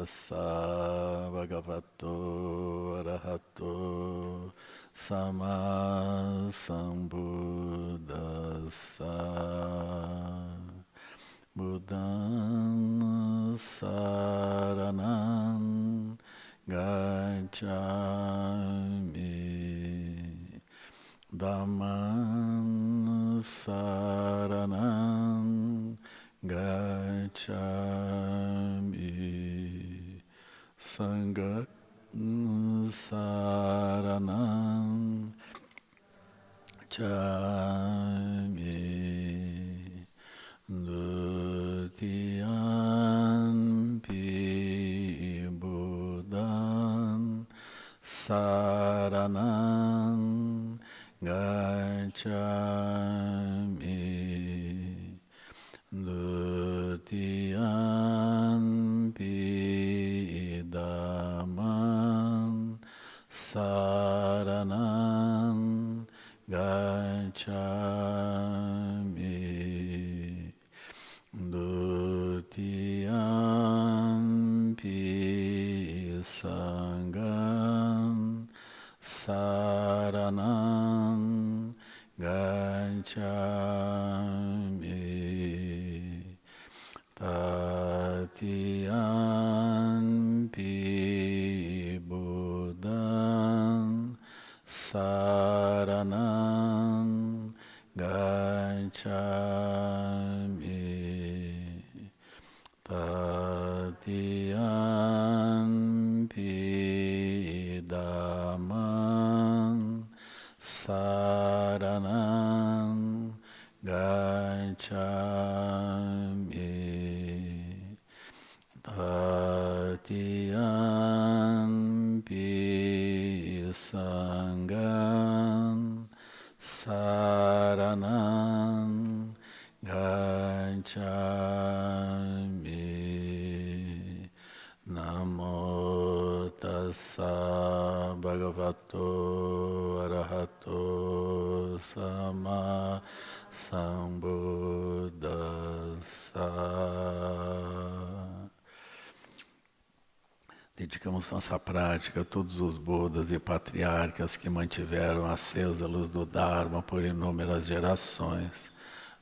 tassa bhagavato arahato sama sambuddhassa buddhaṃ saraṇaṃ gacchāmi Dhammaṃ saraṇaṃ gacchāmi Sanghaṃ saraṇaṃ gacchāmi Dutiyampi Buddhaṃ saraṇaṃ gacchāmi Dutiyampi Dhammaṃ saraṇaṃ gacchāmi Dutiyampi Sanghaṃ saraṇaṃ gacchāmi Tatiyampi Buddhaṃ saraṇaṃ gacchāmi Tatiyampi Dhammaṃ saraṇaṃ gacchāmi Tatiyampi Sanghaṃ saraṇaṃ gacchāmi Namo tassa bhagavato arahato sama sambuddhassa. Dedicamos nossa prática a todos os Budas e patriarcas que mantiveram acesa a luz do Dharma por inúmeras gerações,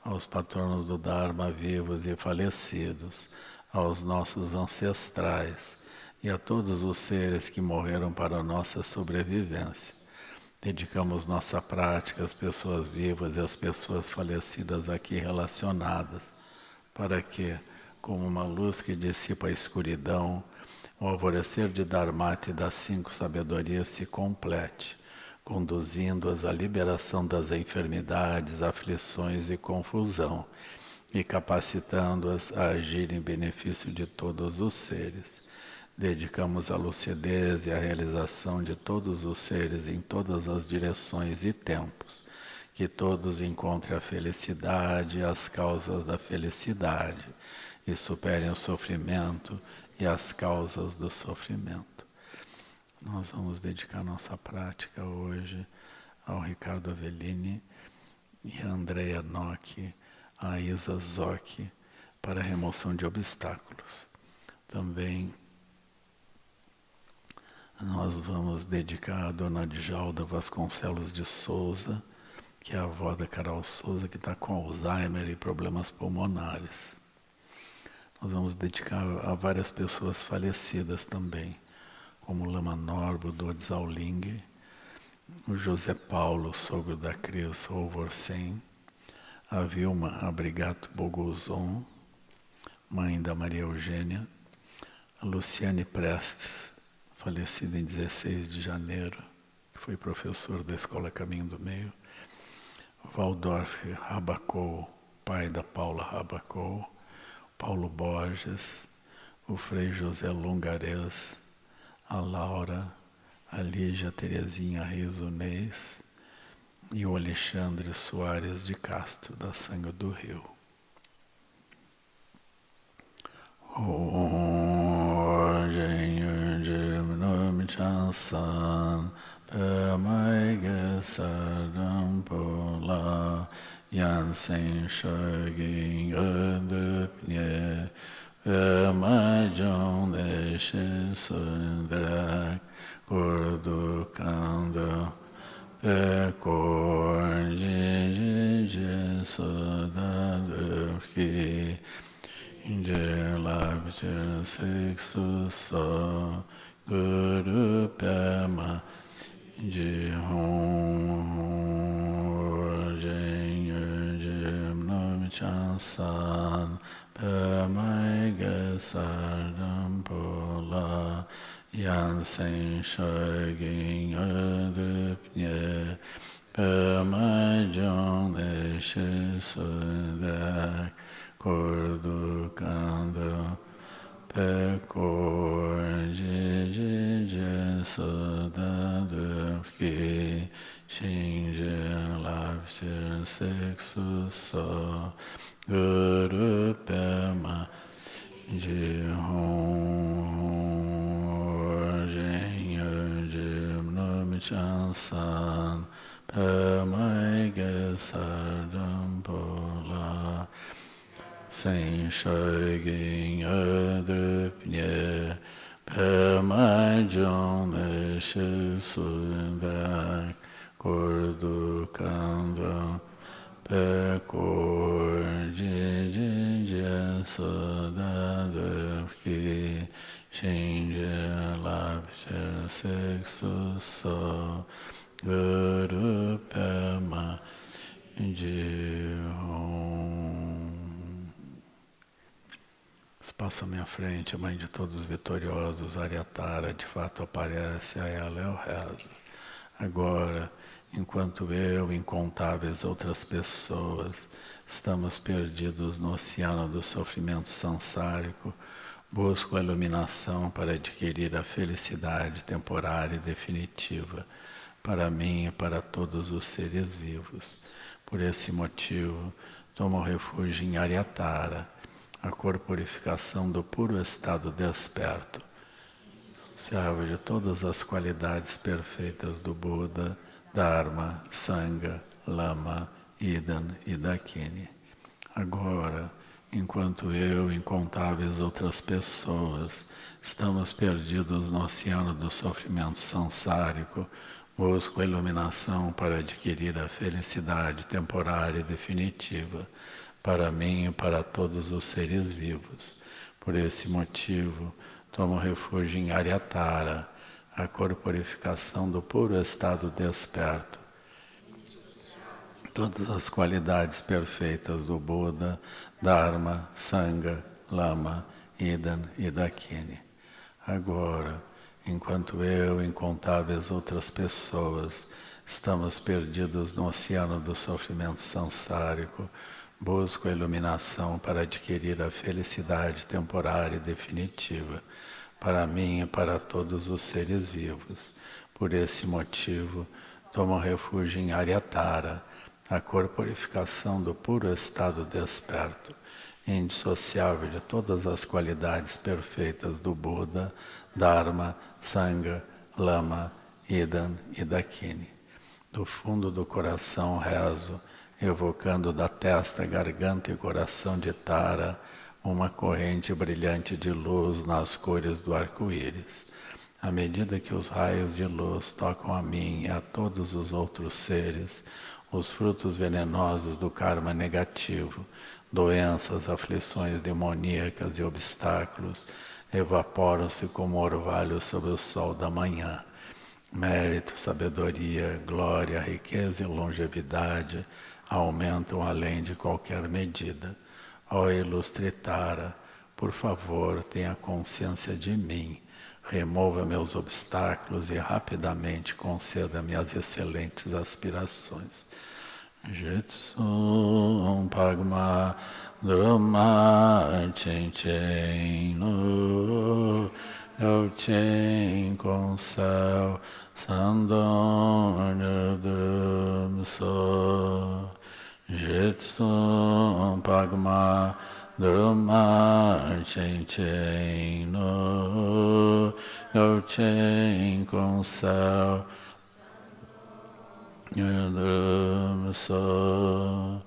aos patronos do Dharma vivos e falecidos, aos nossos ancestrais e a todos os seres que morreram para a nossa sobrevivência. Dedicamos nossa prática às pessoas vivas e às pessoas falecidas aqui relacionadas, para que, como uma luz que dissipa a escuridão, o alvorecer de Dharmata e das 5 sabedorias se complete, conduzindo-as à liberação das enfermidades, aflições e confusão, e capacitando-as a agir em benefício de todos os seres. Dedicamos a lucidez e a realização de todos os seres em todas as direções e tempos, que todos encontrem a felicidade e as causas da felicidade, e superem o sofrimento e as causas do sofrimento. Nós vamos dedicar nossa prática hoje ao Ricardo Avellini e a Andrea Nock, a Isa Zoc, para a remoção de obstáculos. Também nós vamos dedicar a Dona Djalda Vasconcelos de Souza, que é a avó da Carol Souza, que está com Alzheimer e problemas pulmonares. Nós vamos dedicar a várias pessoas falecidas também, como Lama Norbo, Dodds Auling, o José Paulo, sogro da Cris Olvorsen, a Vilma Abrigato Boguzon, mãe da Maria Eugênia, a Luciane Prestes, falecida em 16 de janeiro, que foi professor da Escola Caminho do Meio, Waldorf Rabacou, pai da Paula Rabacou, Paulo Borges, o Frei José Longarez, a Laura, a Lígia Terezinha Riso Neis e o Alexandre Soares de Castro, da Sangue do Rio. Yansen Shagin Ödrupnye Pemajam Deshe Sundrak Kurdukandra Pekor Jiji Sudadurki Jelabjir Siksusa Guru Pema Jihon Jim Nam Chansan Pemai Gesardam Pola Yansen Shaging Adripnye Pemai Jon Eshe Sudak Kurdukandra Pekor Jiji Sudadurki Shinje Lapshir Siksusa Guru Pema Jihon Jim Nam Chansan Pemai Gesardam Pola Sen Shaging Adripnye Pemai Jon Eshe Sundrak Kurdukandra Pekor Jiji Sudadurki Shinje Lapshir Siksusa Guru Pema Jihon. Passa à minha frente, a mãe de todos os vitoriosos, Aryatara, de fato aparece, a ela eu rezo. Agora, enquanto eu e incontáveis outras pessoas estamos perdidos no oceano do sofrimento sansárico, busco a iluminação para adquirir a felicidade temporária e definitiva, para mim e para todos os seres vivos. Por esse motivo, tomo refúgio em Aryatara, a corporificação do puro estado desperto, serve de todas as qualidades perfeitas do Buda, Dharma, Sangha, Lama, Idan e Dakini. Agora, enquanto eu e incontáveis outras pessoas estamos perdidos no oceano do sofrimento sansárico, busco a iluminação para adquirir a felicidade temporária e definitiva, para mim e para todos os seres vivos. Por esse motivo, tomo refúgio em Aryatara, a corporificação do puro estado desperto, todas as qualidades perfeitas do Buda, Dharma, Sangha, Lama, Idan e Dakini. Agora, enquanto eu e incontáveis outras pessoas estamos perdidos no oceano do sofrimento sansárico, busco a iluminação para adquirir a felicidade temporária e definitiva, para mim e para todos os seres vivos. Por esse motivo, tomo refúgio em Aryatara, a corporificação do puro estado desperto, indissociável de todas as qualidades perfeitas do Buda, Dharma, Sangha, Lama, Idan e Dakini. Do fundo do coração rezo, evocando da testa, garganta e coração de Tara uma corrente brilhante de luz nas cores do arco-íris. À medida que os raios de luz tocam a mim e a todos os outros seres, os frutos venenosos do karma negativo, doenças, aflições demoníacas e obstáculos, evaporam-se como orvalho sob o sol da manhã. Mérito, sabedoria, glória, riqueza e longevidade aumentam além de qualquer medida. Ó ilustre Tara, por favor, tenha consciência de mim, remova meus obstáculos e rapidamente conceda-me as excelentes aspirações. Jitsum Pagma Drama Chen Chen No Gau Chen Com Céu Sandon Nerdrum So Jitsum Pagma Drama Chen Chen No Gau Chen Com Céu Yadram So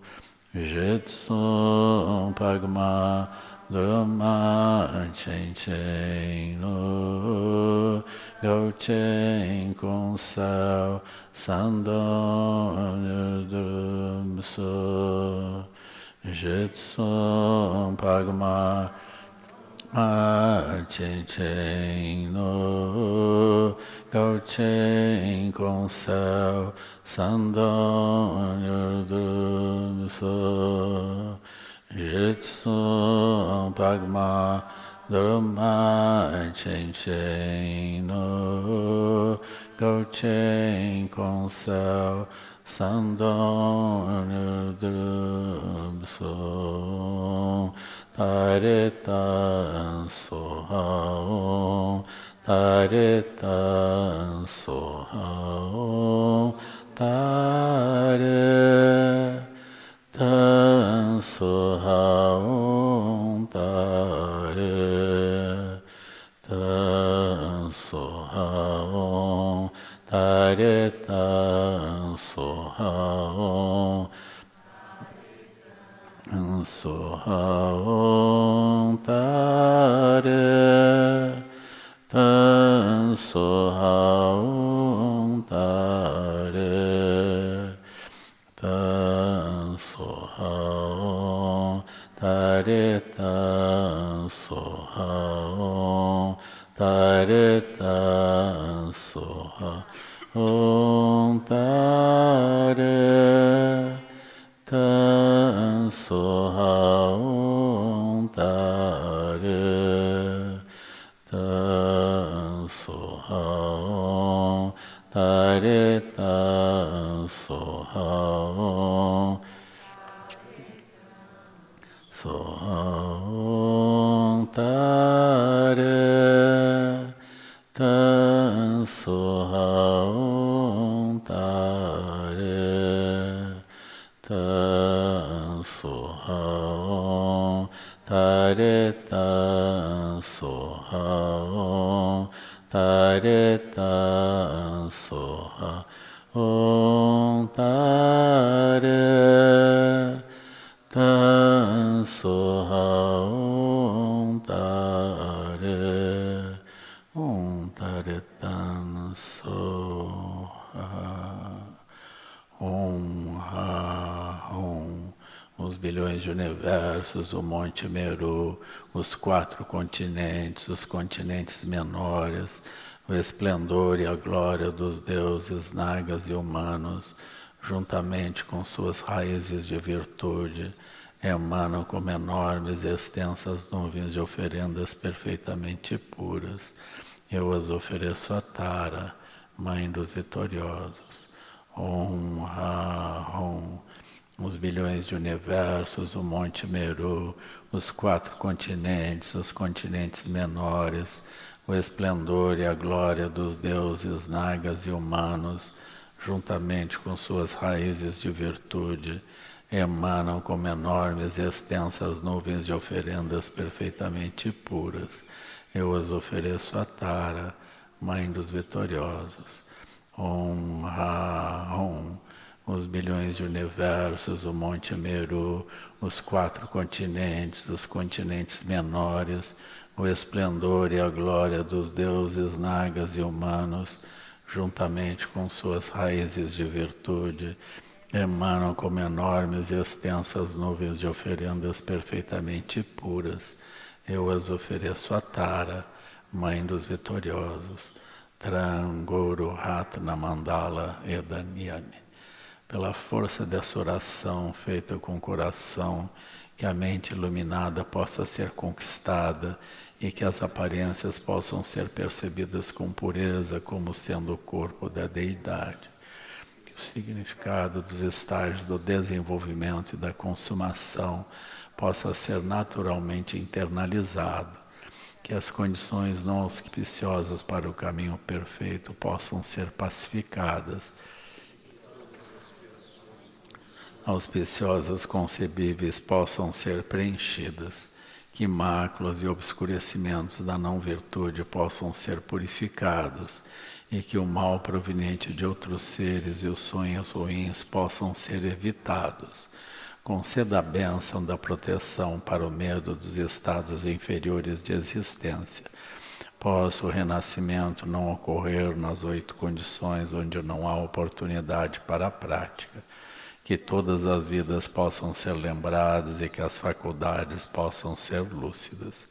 Jitsum Pagma Drama chen chen no go chen kong sao sandon drum so jetson pagma chen chen no go chen kong sao sandon drum so Jitsu Pagma Dharma Chen Chen No Go Chen Kong Sao Sandon Drum So Taritan So Hao Taritan So Hao Taritan Tan so haon tare, tan so haon tare, tan so haon, tan so haon tare, tan so haon tare. Tan so hao tare tan so hao tare tan so hao tare tan so hao tare tan so hao tare tan so hao so hao tare tan so hao tare tan so hao tare tan so hao tare tan so hao tare tan so hao tare tare tan so os bilhões de universos, o Monte Meru, os 4 continentes, os continentes menores, o esplendor e a glória dos deuses, nagas e humanos, juntamente com suas raízes de virtude, emanam como enormes e extensas nuvens de oferendas perfeitamente puras. Eu as ofereço a Tara, Mãe dos Vitoriosos. Om Ha Om. Os bilhões de universos, o Monte Meru, os 4 continentes, os continentes menores, o esplendor e a glória dos deuses, nagas e humanos, juntamente com suas raízes de virtude, emanam como enormes e extensas nuvens de oferendas perfeitamente puras. Eu as ofereço a Tara, Mãe dos Vitoriosos. Om Ha Om. Os bilhões de universos, o Monte Meru, os 4 continentes, os continentes menores, o esplendor e a glória dos deuses, nagas e humanos, juntamente com suas raízes de virtude, emanam como enormes e extensas nuvens de oferendas perfeitamente puras. Eu as ofereço a Tara, Mãe dos Vitoriosos. Tranguru Ratna Mandala Edanyami. Pela força dessa oração feita com o coração, que a mente iluminada possa ser conquistada e que as aparências possam ser percebidas com pureza como sendo o corpo da deidade. Que o significado dos estágios do desenvolvimento e da consumação possa ser naturalmente internalizado. Que as condições não auspiciosas para o caminho perfeito possam ser pacificadas. Auspiciosas concebíveis possam ser preenchidas, que máculas e obscurecimentos da não-virtude possam ser purificados, e que o mal proveniente de outros seres e os sonhos ruins possam ser evitados. conceda a bênção da proteção para o medo dos estados inferiores de existência. Possa o renascimento não ocorrer nas 8 condições onde não há oportunidade para a prática. Que todas as vidas possam ser lembradas e que as faculdades possam ser lúcidas.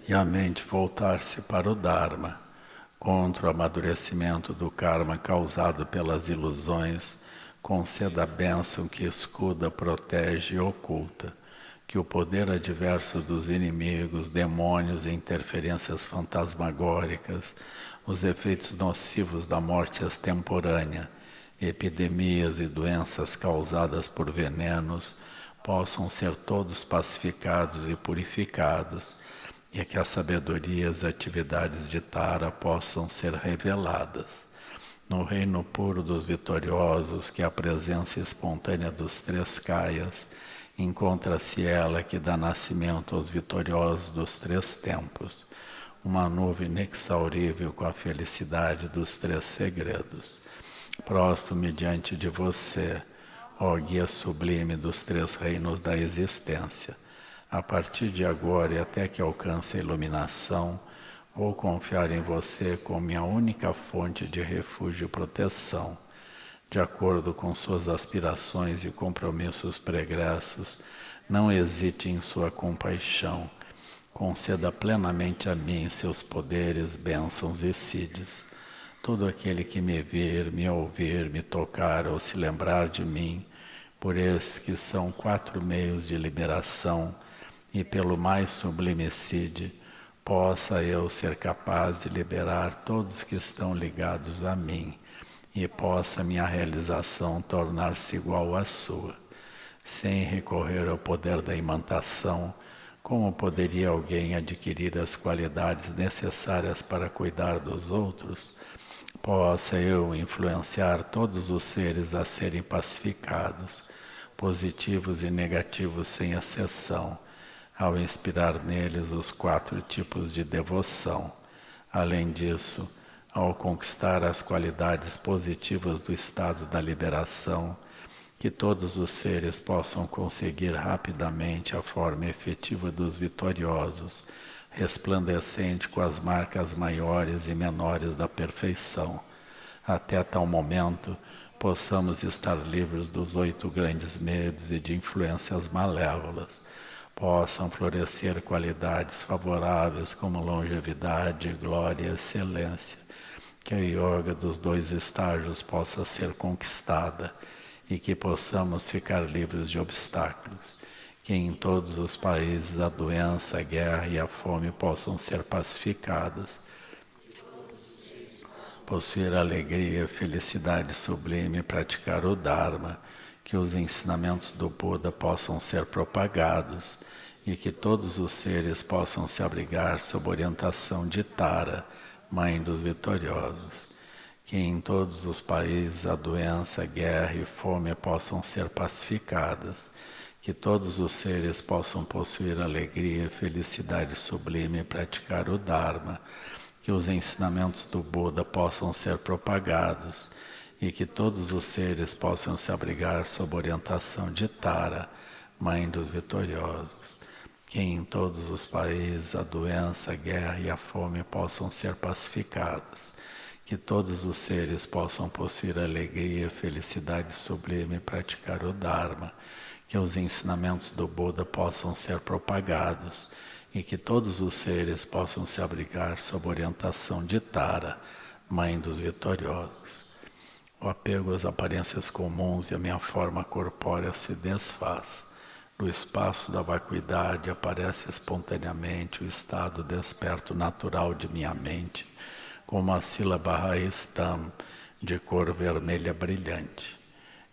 E a mente voltar-se para o Dharma, contra o amadurecimento do karma causado pelas ilusões, conceda a bênção que escuda, protege e oculta. Que o poder adverso dos inimigos, demônios e interferências fantasmagóricas, os efeitos nocivos da morte extemporânea, epidemias e doenças causadas por venenos, possam ser todos pacificados e purificados, e que a sabedoria e as atividades de Tara possam ser reveladas. No reino puro dos vitoriosos, que a presença espontânea dos 3 kayas, encontra-se ela que dá nascimento aos vitoriosos dos 3 tempos, uma nuvem inexaurível com a felicidade dos 3 segredos. Prostro-me diante de você, ó guia sublime dos 3 reinos da existência. A partir de agora e até que alcance a iluminação, vou confiar em você como minha única fonte de refúgio e proteção. De acordo com suas aspirações e compromissos pregressos, não hesite em sua compaixão. Conceda plenamente a mim seus poderes, bênçãos e siddhis. Todo aquele que me vir, me ouvir, me tocar ou se lembrar de mim, por esses que são 4 meios de liberação e pelo mais sublime siddhi, possa eu ser capaz de liberar todos que estão ligados a mim, e possa minha realização tornar-se igual à sua. Sem recorrer ao poder da imantação, como poderia alguém adquirir as qualidades necessárias para cuidar dos outros? Possa eu influenciar todos os seres a serem pacificados, positivos e negativos sem exceção, ao inspirar neles os 4 tipos de devoção. Além disso, ao conquistar as qualidades positivas do estado da liberação, que todos os seres possam conseguir rapidamente a forma efetiva dos vitoriosos, resplandecente com as marcas maiores e menores da perfeição. Até tal momento, possamos estar livres dos 8 grandes medos e de influências malévolas. Possam florescer qualidades favoráveis como longevidade, glória e excelência. Que a yoga dos 2 estágios possa ser conquistada e que possamos ficar livres de obstáculos. Que em todos os países a doença, a guerra e a fome possam ser pacificadas. Possuir alegria, felicidade sublime e praticar o Dharma. Que os ensinamentos do Buda possam ser propagados e que todos os seres possam se abrigar sob orientação de Tara, Mãe dos vitoriosos. Que em todos os países a doença, a guerra e fome possam ser pacificadas. Que todos os seres possam possuir alegria e felicidade sublime e praticar o Dharma. Que os ensinamentos do Buda possam ser propagados e que todos os seres possam se abrigar sob orientação de Tara, Mãe dos vitoriosos. Que em todos os países a doença, a guerra e a fome possam ser pacificadas. Que todos os seres possam possuir alegria e felicidade sublime e praticar o Dharma. Que os ensinamentos do Buda possam ser propagados e que todos os seres possam se abrigar sob orientação de Tara, Mãe dos vitoriosos. O apego às aparências comuns e a minha forma corpórea se desfaz. No espaço da vacuidade aparece espontaneamente o estado desperto natural de minha mente, como a sílaba raiz tam, de cor vermelha brilhante.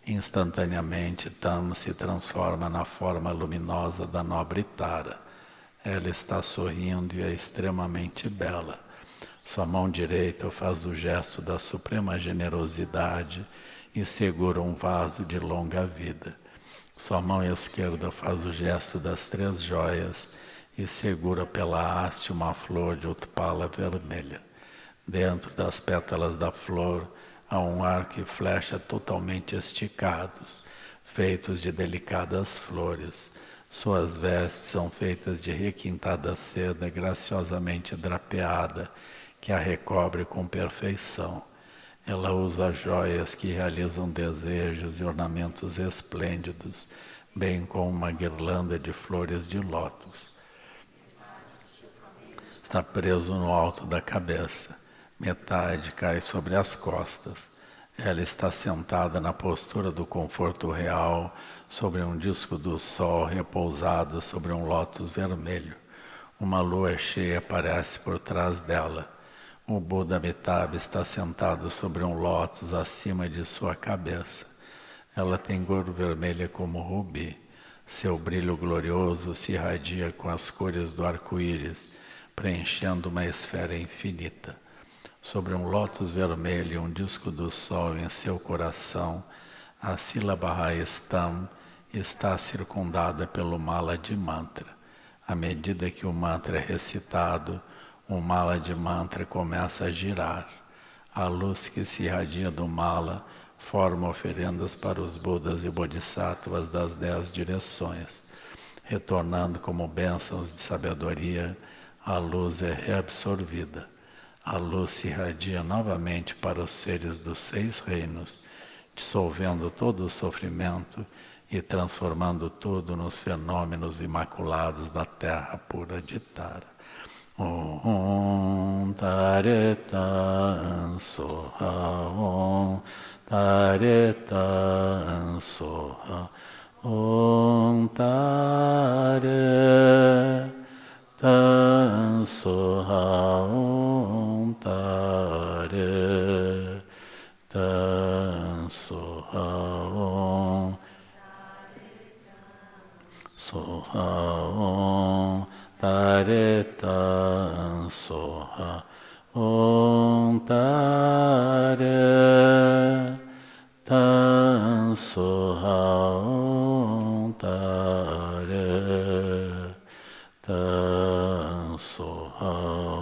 Instantaneamente, Tam se transforma na forma luminosa da nobre Tara. Ela está sorrindo e é extremamente bela. Sua mão direita faz o gesto da suprema generosidade e segura um vaso de longa vida. Sua mão esquerda faz o gesto das 3 joias e segura pela haste uma flor de utpala vermelha. Dentro das pétalas da flor a um arco e flecha totalmente esticados, feitos de delicadas flores. Suas vestes são feitas de requintada seda graciosamente drapeada, que a recobre com perfeição. Ela usa joias que realizam desejos e ornamentos esplêndidos, bem como uma guirlanda de flores de lótus. Está preso no alto da cabeça, metade cai sobre as costas. Ela está sentada na postura do conforto real, sobre um disco do sol repousado sobre um lótus vermelho. Uma lua cheia aparece por trás dela. O Buda Amitabha está sentado sobre um lótus acima de sua cabeça. Ela tem cor vermelha como rubi. Seu brilho glorioso se irradia com as cores do arco-íris, preenchendo uma esfera infinita. Sobre um lótus vermelho e um disco do sol em seu coração, a sílaba Raestam está circundada pelo mala de mantra. À medida que o mantra é recitado, o mala de mantra começa a girar. A luz que se irradia do mala forma oferendas para os Budas e Bodhisattvas das 10 direções. Retornando como bênçãos de sabedoria, a luz é reabsorvida. A luz se irradia novamente para os seres dos 6 reinos, dissolvendo todo o sofrimento e transformando tudo nos fenômenos imaculados da terra pura de Tara. Om Tare Tan Soha, Om Tare Tan Soha, Om Tare Tan Soha, Om Tare Tan Soha, Om Soha, Om Tare Tan Soha, Om Tare Tan Soha, Om Tare Tan Soha,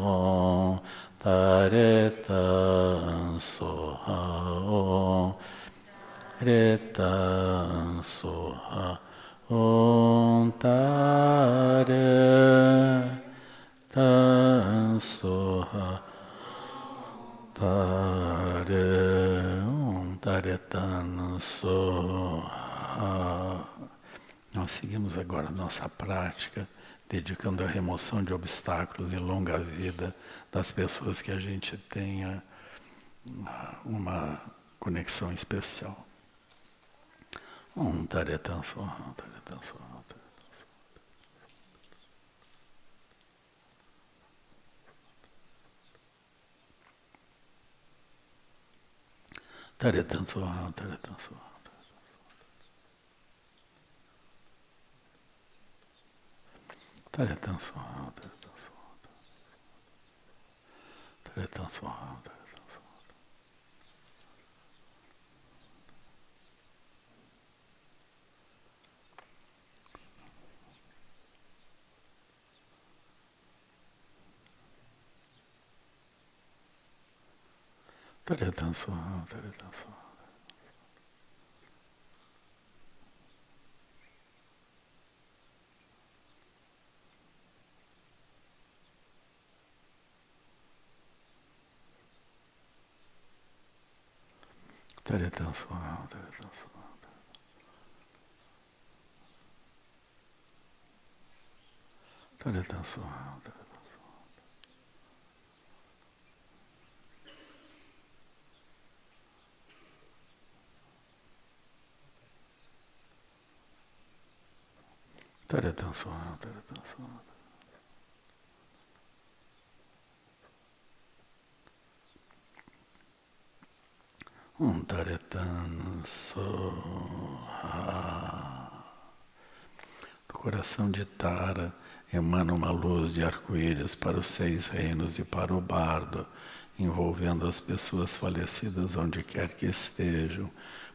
Om Tare Tan Soha, Om Tare Tan Soha, Om Tare Tan Soha, Tare, Om Tare Tan Soha. Nós seguimos agora a nossa prática, dedicando à remoção de obstáculos e longa vida das pessoas que a gente tenha uma conexão especial. Om Tare Tan Soha, Om Tare Tan Soha. Tare Tan Soha, Tare Tan Soha. Tare Tan Soha, Tare Tan Soha. Tare Tan Soha, Tare Tan Soha. Tare Tan Soha, Tare Tan Soha. Tare Tan Soha, Tare Tan Soha. Tare Tan Soha, Tare Tan Soha. Tare Tan Soha, Tare Tan Soha. Om Tare Tan Soha. Do coração de Tara emana uma luz de arco-íris para os 6 reinos e para o bardo, envolvendo as pessoas falecidas onde quer que estejam,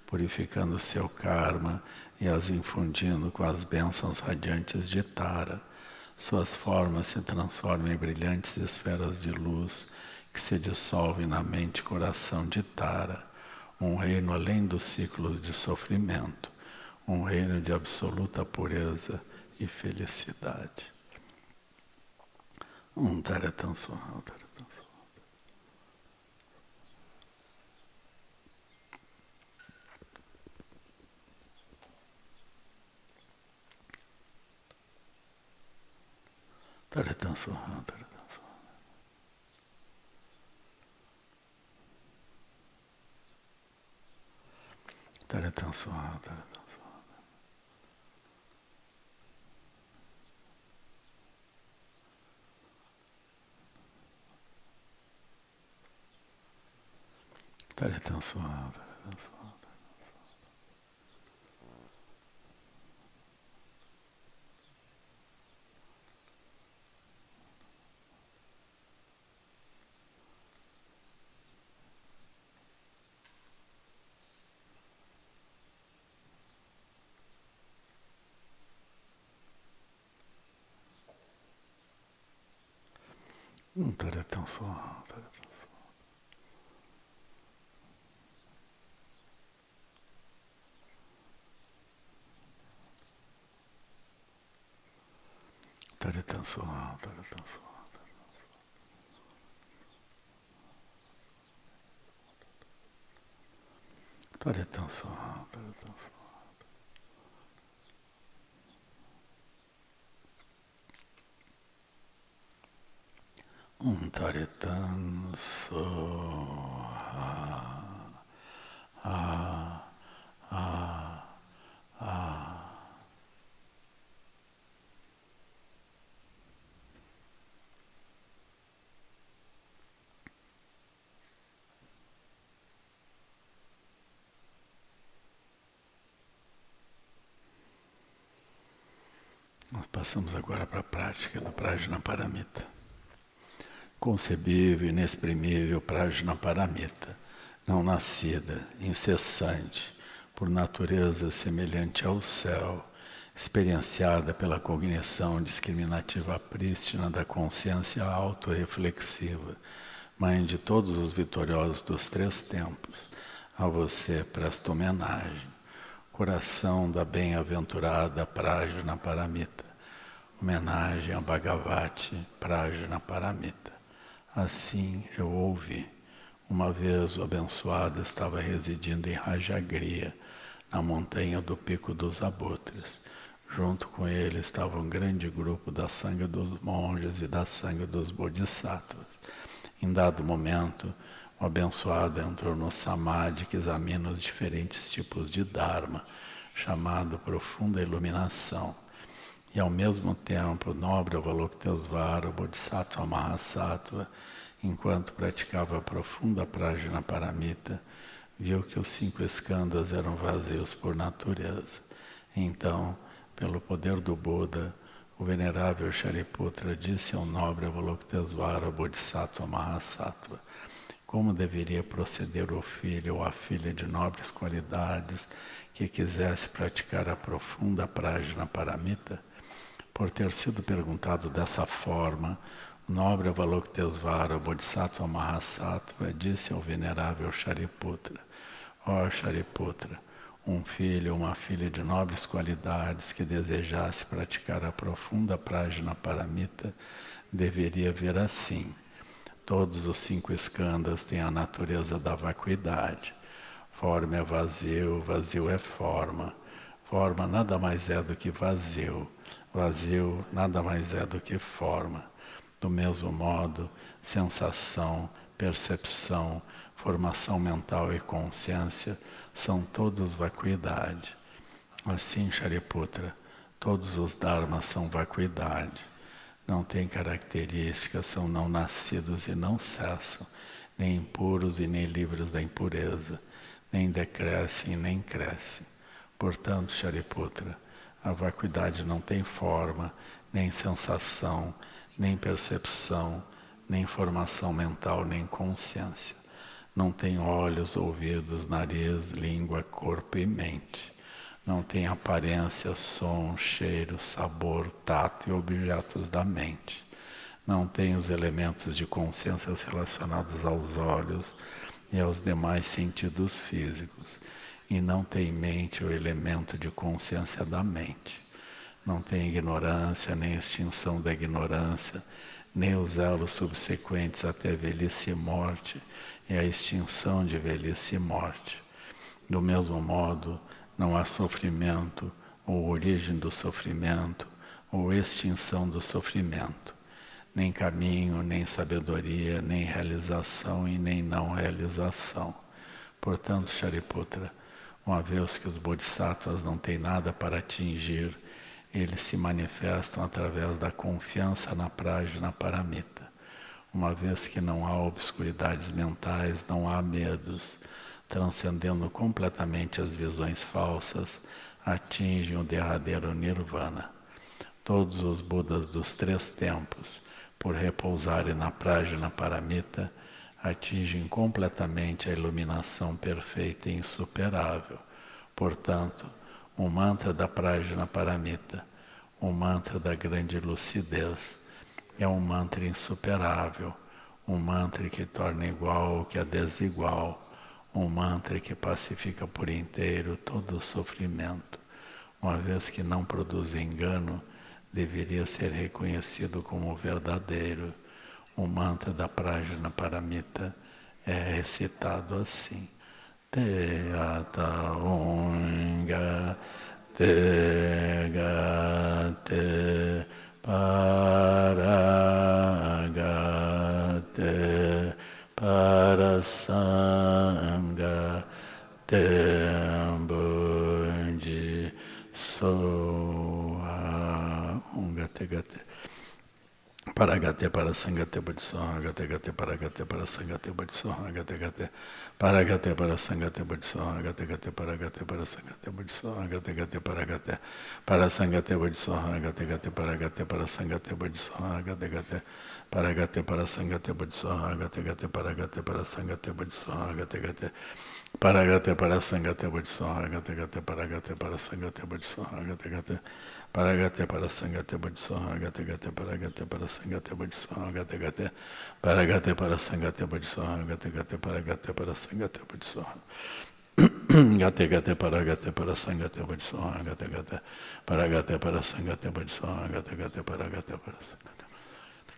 purificando seu karma e as infundindo com as bênçãos radiantes de Tara. Suas formas se transformam em brilhantes esferas de luz que se dissolvem na mente e coração de Tara. um reino além dos ciclos de sofrimento, um reino de absoluta pureza e felicidade. Taretan Soham, Taretan Soham. Taretan Soham, Taretan Soham. Taretan Soham, Taretan Soham. Taretan Soham, Taretan Soham. Taretan Soham, Taretan Soham. Taretan Soham, Taretan Soham. Taretan Soham, Taretan Soham. Taretan Soham. Nós passamos agora para a prática do Prajnaparamita. Concebível, inexprimível Prajnaparamita, não nascida, incessante, por natureza semelhante ao céu, experienciada pela cognição discriminativa prístina da consciência autorreflexiva, Mãe de todos os vitoriosos dos três tempos, a você presto homenagem, coração da bem-aventurada Prajnaparamita, homenagem a Bhagavati Prajnaparamita. Assim eu ouvi. Uma vez o abençoado estava residindo em Rajagriha, na montanha do Pico dos Abutres. Junto com ele estava um grande grupo da Sangha dos monges e da Sangha dos bodhisattvas. Em dado momento, o abençoado entrou no Samadhi que examina os diferentes tipos de Dharma, chamado profunda iluminação. E ao mesmo tempo, o nobre Avalokitesvara, o Bodhisattva Mahasattva, enquanto praticava a profunda Prajnaparamita, viu que os 5 skandhas eram vazios por natureza. Então, pelo poder do Buda, o venerável Shariputra disse ao nobre Avalokitesvara, Bodhisattva Mahasattva, como deveria proceder o filho ou a filha de nobres qualidades que quisesse praticar a profunda Prajnaparamita. Por ter sido perguntado dessa forma, o nobre Avalokitesvara, Bodhisattva Mahasattva, disse ao venerável Shariputra, ó Shariputra, um filho ou uma filha de nobres qualidades que desejasse praticar a profunda Prajnaparamita deveria ver assim. Todos os 5 skandhas têm a natureza da vacuidade. Forma é vazio, vazio é forma. Forma nada mais é do que vazio. Vazio nada mais é do que forma. Do mesmo modo, sensação, percepção, formação mental e consciência são todos vacuidade. Assim, Shariputra, todos os dharmas são vacuidade. Não têm características, são não nascidos e não cessam, nem impuros e nem livres da impureza, nem decrescem e nem crescem. Portanto, Shariputra, a vacuidade não tem forma, nem sensação, nem percepção, nem formação mental, nem consciência. Não tem olhos, ouvidos, nariz, língua, corpo e mente. Não tem aparência, som, cheiro, sabor, tato e objetos da mente. Não tem os elementos de consciência relacionados aos olhos e aos demais sentidos físicos, e não tem em mente o elemento de consciência da mente. Não tem ignorância, nem extinção da ignorância, nem os elos subsequentes até a velhice e morte, e a extinção de velhice e morte. Do mesmo modo, não há sofrimento, ou origem do sofrimento, ou extinção do sofrimento, nem caminho, nem sabedoria, nem realização e nem não realização. Portanto, Shariputra, uma vez que os bodhisattvas não têm nada para atingir, eles se manifestam através da confiança na prajna paramita. Uma vez que não há obscuridades mentais, não há medos, transcendendo completamente as visões falsas, atingem o derradeiro nirvana. Todos os Budas dos 3 tempos, por repousarem na prajna paramita, atingem completamente a iluminação perfeita e insuperável. Portanto, o mantra da prajna paramita, o mantra da grande lucidez, é um mantra insuperável, um mantra que torna igual o que é desigual, um mantra que pacifica por inteiro todo o sofrimento. Uma vez que não produz engano, deveria ser reconhecido como verdadeiro. O mantra da prajna paramita é recitado assim: Te ata unga te gate paragate parasanga tembuji soha unga te gate Paragate parasangate bodhisoha gate gate paragate parasangate bodhisoha gate gate paragate parasangate bodhisoha gate gate paragate parasangate bodhisoha gate gate paragate parasangate bodhisoha gate gate paragate parasangate bodhisoha gate gate paragate parasangate bodhisoha gate gate paragate parasangate bodhisoha gate gate paragate parasangate bodhisoha gate gate paragate parasangate bodhisoha gate gate paragate parasangate bodhisoha gate gate paragate parasangate bodhisoha gate gate paragate parasangate bodhisoha gate gate paragate parasangate bodhisoha gate gate paragate parasangate bodhisoha gate gate paragate parasangate bodhisoha gate gate paragate parasangate gate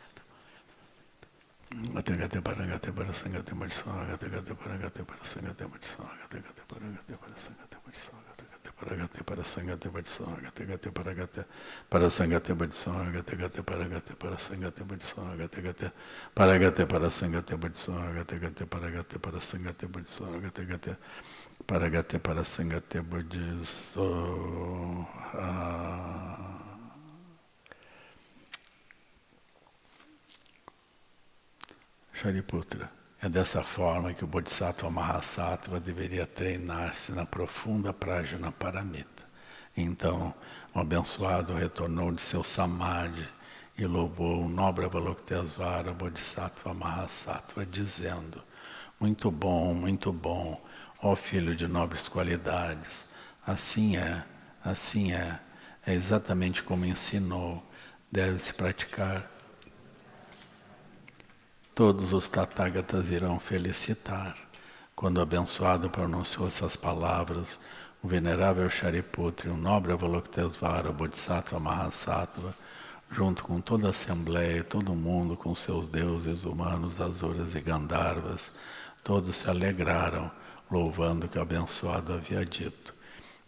gate paragate parasangate bodhisoha gate gate paragate parasangate bodhisoha gate gate paragate parasangate bodhisoha Paragate parasangate bodhisoha gate gate paragate parasangate bodhisoha gate gate paragate parasangate bodhisoha gate gate paragate parasangate bodhisoha gate gate paragate parasangate bodhisoha gate gate paragate parasangate bodhisoha. Shariputra, é dessa forma que o Bodhisattva Mahasattva deveria treinar-se na profunda prajna paramita. Então, o abençoado retornou de seu samadhi e louvou o nobre Avalokitesvara Bodhisattva Mahasattva, dizendo: muito bom, ó filho de nobres qualidades. Assim é exatamente como ensinou, deve-se praticar. Todos os Tathagatas irão felicitar. Quando o abençoado pronunciou essas palavras, o venerável Shariputra e o nobre Avalokitesvara, o Bodhisattva Mahasattva, junto com toda a Assembleia, todo mundo com seus deuses humanos, Asuras e Gandharvas, todos se alegraram, louvando o que o abençoado havia dito.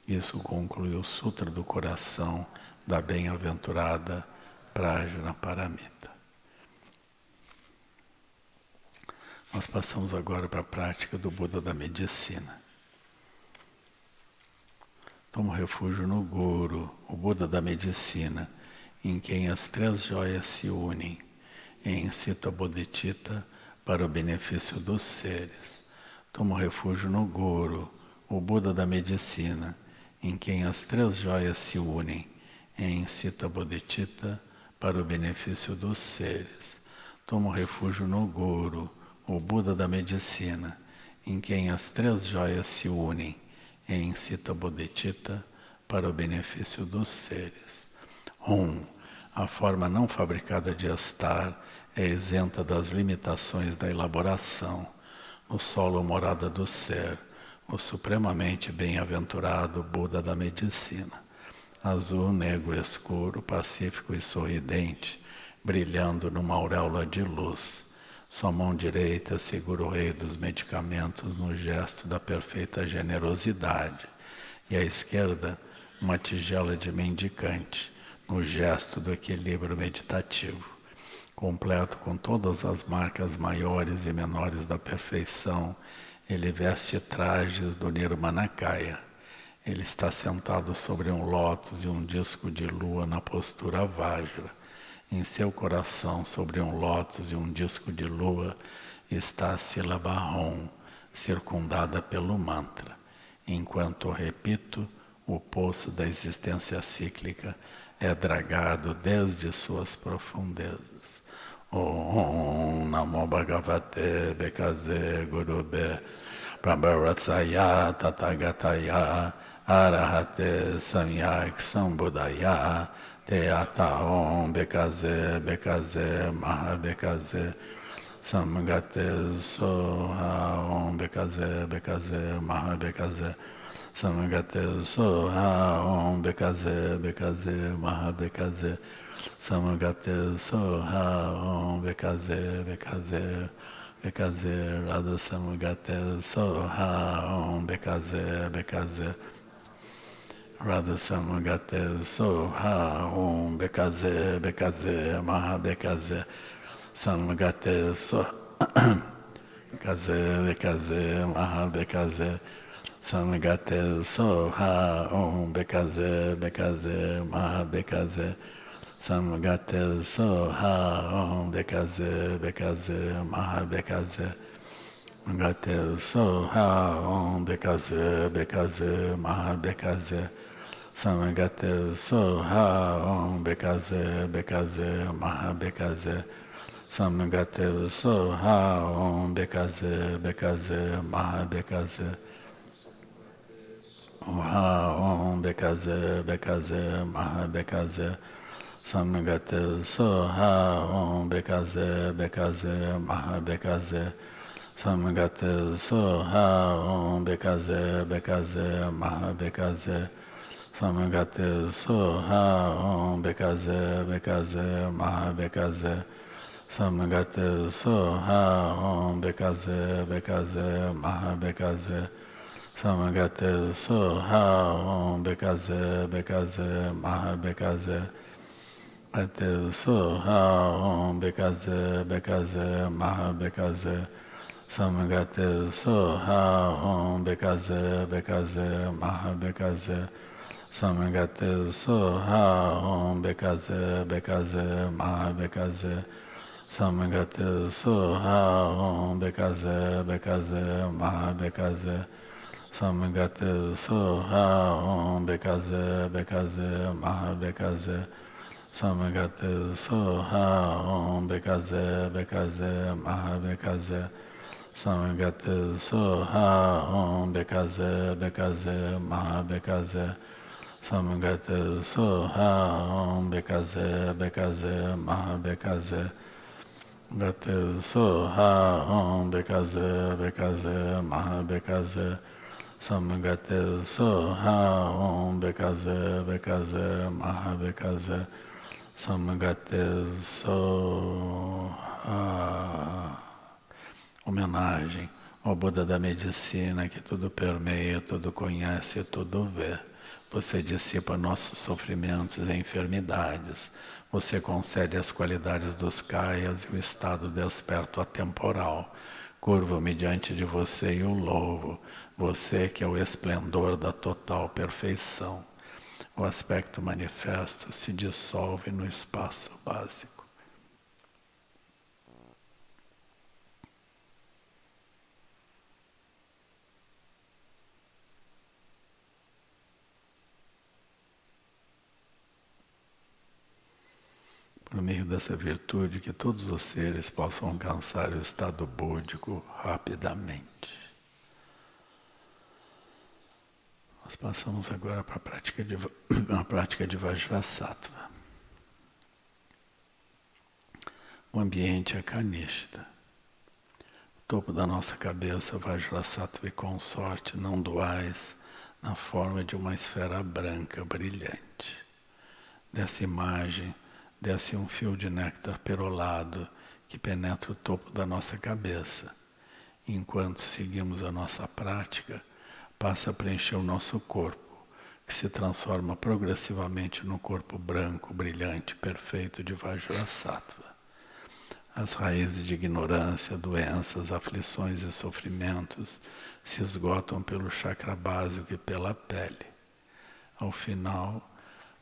Isso conclui o Sutra do Coração da bem-aventurada Prajna Paramita. Nós passamos agora para a prática do Buda da Medicina. Tomo refúgio no Guru, o Buda da Medicina, em quem as 3 joias se unem, e incito a Bodhicitta para o benefício dos seres. Tomo refúgio no Guru, o Buda da Medicina, em quem as 3 joias se unem, e incito a Bodhicitta para o benefício dos seres. Tomo refúgio no Guru, o Buda da Medicina, em quem as 3 joias se unem, e incita a Bodhicitta para o benefício dos seres. A forma não fabricada de estar é isenta das limitações da elaboração. o solo morada do ser, o supremamente bem-aventurado Buda da medicina, azul, negro, escuro, pacífico e sorridente, brilhando numa auréola de luz. Sua mão direita segura o rei dos medicamentos no gesto da perfeita generosidade, e a esquerda uma tigela de mendicante, no gesto do equilíbrio meditativo. Completo com todas as marcas maiores e menores da perfeição, ele veste trajes do Nirmanakaya. Ele está sentado sobre um lótus e um disco de lua na postura Vajra. Em seu coração, sobre um lótus e um disco de lua, está a sílaba Om, circundada pelo mantra. Enquanto repito, o poço da existência cíclica é dragado desde suas profundezas. Om Namo Bhagavate Bekaze Gurube Prabhavatsaya Tathagataya Arahate Samyak Sambuddhaya Teata Om Bekaze Bekaze Mahabekaze Samgate Soha Om Bekaze Bekaze Mahabekaze Samgate Soha Om Bekaze Bekaze Mahabekaze Samgate Soha Om Bekaze Bekaze Bekaze Radha Samgate Soha Om Bekaze Bekaze Radha Samgate Soha Om Bekaze Bekaze Mahabekaze Samgate Soha Bekaze Bekaze Mahabekaze Samgate Soha Om Bekaze Bekaze Mahabekaze Samgate Soha Om Bekaze Bekaze Mahabekaze Samgate Soha Om Bekaze Bekaze Mahabekaze Samgate Soha Om Bekaze Bekaze Mahabekaze Samgate Soha Om Bekaze Bekaze Mahabekaze Om Bekaze Bekaze Mahabekaze Samgate Soha Om Bekaze Bekaze Mahabekaze Samgate Soha Om Bekaze Bekaze Mahabekaze Samgate Soha Om Bekaze Bekaze Mahabekaze Samgate Soha Om Bekaze Bekaze Mahabekaze Samgate Soha Om Bekaze Bekaze Mahabekaze Samgate Soha Om Bekaze Bekaze Mahabekaze Samgate Soha Om Bekaze Bekaze Mahabekaze Samgate Soha Om Bekaze Bekaze Mahabekaze Samgate Soha Om Bekaze Bekaze Mahabekaze Samgate Soha Om Bekaze Bekaze Mahabekaze Samgate Soha Om Bekaze Bekaze Mahabekaze Samgate Soha Om Bekaze Bekaze Mahabekaze Samgate Soha Om Bekaze Bekaze Mahabekaze Gate Soha Om Bekaze Bekaze Mahabekaze Samgate Soha Om Bekaze Bekaze Mahabekaze Samgate Soha. Homenagem ao Buda da medicina, que tudo permeia, tudo conhece, tudo vê. Você dissipa nossos sofrimentos e enfermidades. Você concede as qualidades dos kayas e o estado desperto atemporal. Curvo-me diante de você e o louvo. Você que é o esplendor da total perfeição. O aspecto manifesto se dissolve no espaço básico. Por meio dessa virtude, que todos os seres possam alcançar o estado búdico rapidamente. Nós passamos agora para a prática de Vajrasattva. O ambiente é kanishta. topo da nossa cabeça, Vajrasattva e consorte, não duais, na forma de uma esfera branca, brilhante. Dessa imagem, desce um fio de néctar perolado que penetra o topo da nossa cabeça. Enquanto seguimos a nossa prática, passa a preencher o nosso corpo, que se transforma progressivamente num corpo branco, brilhante, perfeito de Vajrasattva. As raízes de ignorância, doenças, aflições e sofrimentos se esgotam pelo chakra básico e pela pele. Ao final,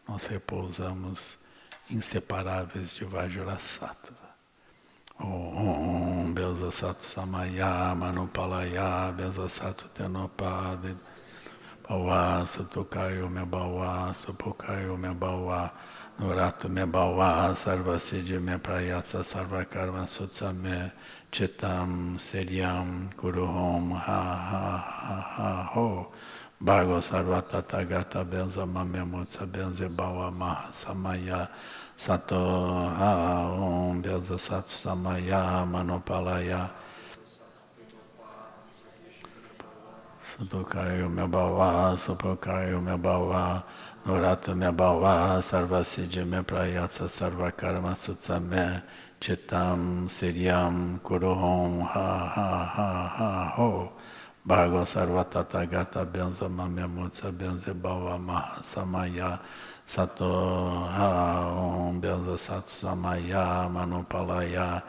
nós repousamos inseparáveis de Vajrasattva. Om Belzasattva Samaya Manupalaya Belzasattva Tenopade Bawa Sutukayo Me Bawa Supukayo Me Bawa Nuratu Me Bawa Sarvasiddhi Me Prayatsa Sarvakarma Sutsame Chitam Seryam Kuruhom Ha Ha Ha Ha Ho Bhargo Sarvatata Gata Benza Mamemutsa Benze Bawa Mahasamaya Sato Ha Om Belzasattva Samaya Manopalaya Sutukayo Me Bawa Supukayo Me Bawa Nuratu Me Bawa Sarvasiddhi Me Prayatsa Sarvakarma Sutsame Chitam Siryam Kuruhom Ha Ha Ha Ha Ho Bhargo Sarvatata Gata Benza Mamemutsa Benze Bawa Mahasamaya Sato Ha Om Belzasattva Samaya Manupalaya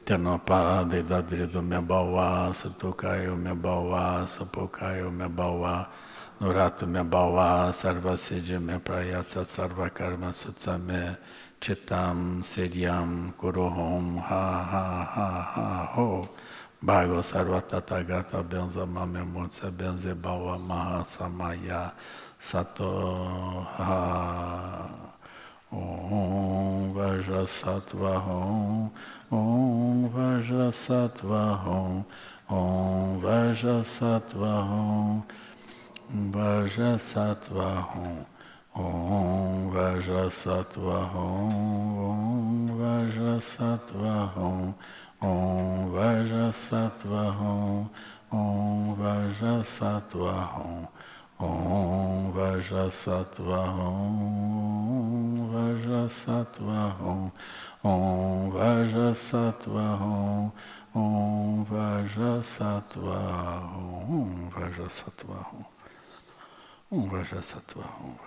Tenopade Dadrido Me Bawa Sutukayo Me Bawa Supukayo Me Bawa Nuratu Me Bawa Sarvasiddhi Me Prayatsa Sarvakarma Sutsame Chitam Siryam Kuruhom Ha Ha Ha Ha Ho Bhargo Sarvatata Gata Benza Mamemutsa Benze Bawa Mahasamaya Sato Ha Om Vajrasattva Om Om Vajrasattva Om Om Vajrasattva Om Vajrasattva Om Om Vajrasattva Om Vajrasattva Om Om Vajrasattva Om Om Vajrasattva Om Om Vajrasattva Om Vajrasattva Om Om Vajrasattva Om Om Vajrasattva Om Vajrasattva Om Vajrasattva Om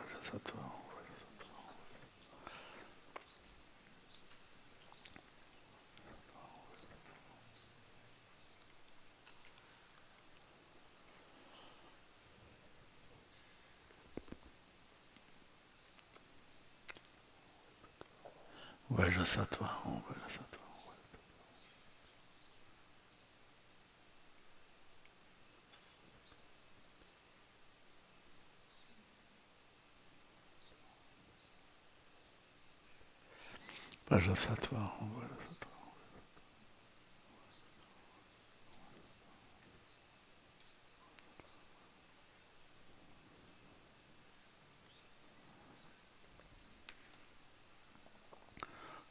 Vajrasattva Vajrasattva Om Vajrasattva Vajrasattva Om Vajrasattva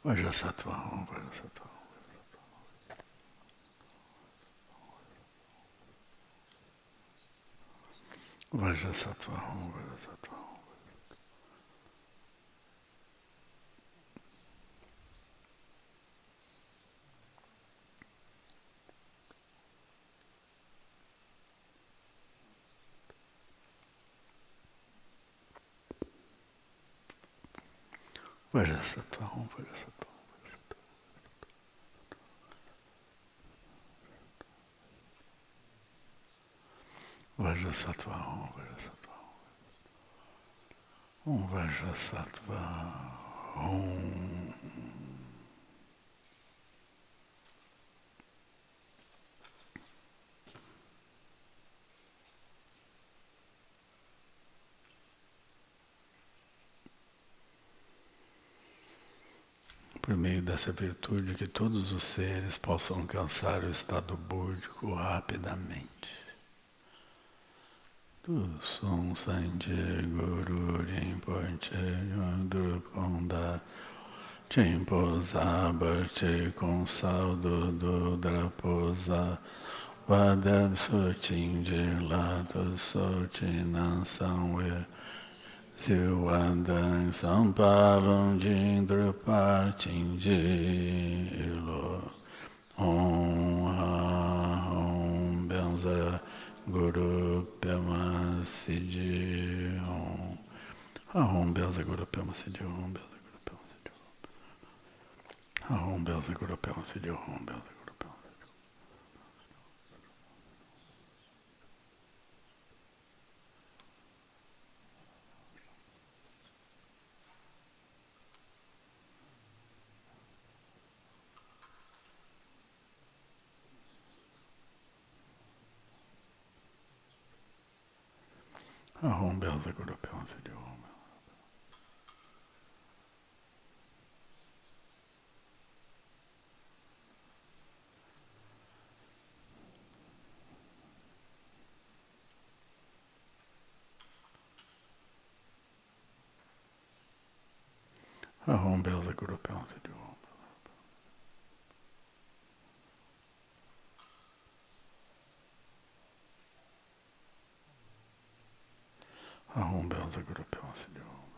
Vajrasattva Om Vajrasattva Vajrasattva Om Vajrasattva Vajrasattva Om Vajrasattva Vajrasattva Om Vajrasattva Om Vajrasattva Om. Por meio dessa virtude, que todos os seres possam alcançar o estado búdico rapidamente. Tu Sung Sanje Guru Rinpoche Drupkonda Chimposa Barche com saldo do Draposa Vadab Sotinge Lato Sotinan Sanwe Siwandang Sampalong Jindra Partinge Ilo Om Ha Om Benza Guru Pema Sidi Om Om Benza Guru Pema Sidi Om Benza Om Belza Guru Pema Sidi Om Belza Guru Pema Sidi Om Belza Guru Pema Sidi Om Ahom Belza Guru Pema Sidi Om Ahom Belza Guru Pema Sidi Om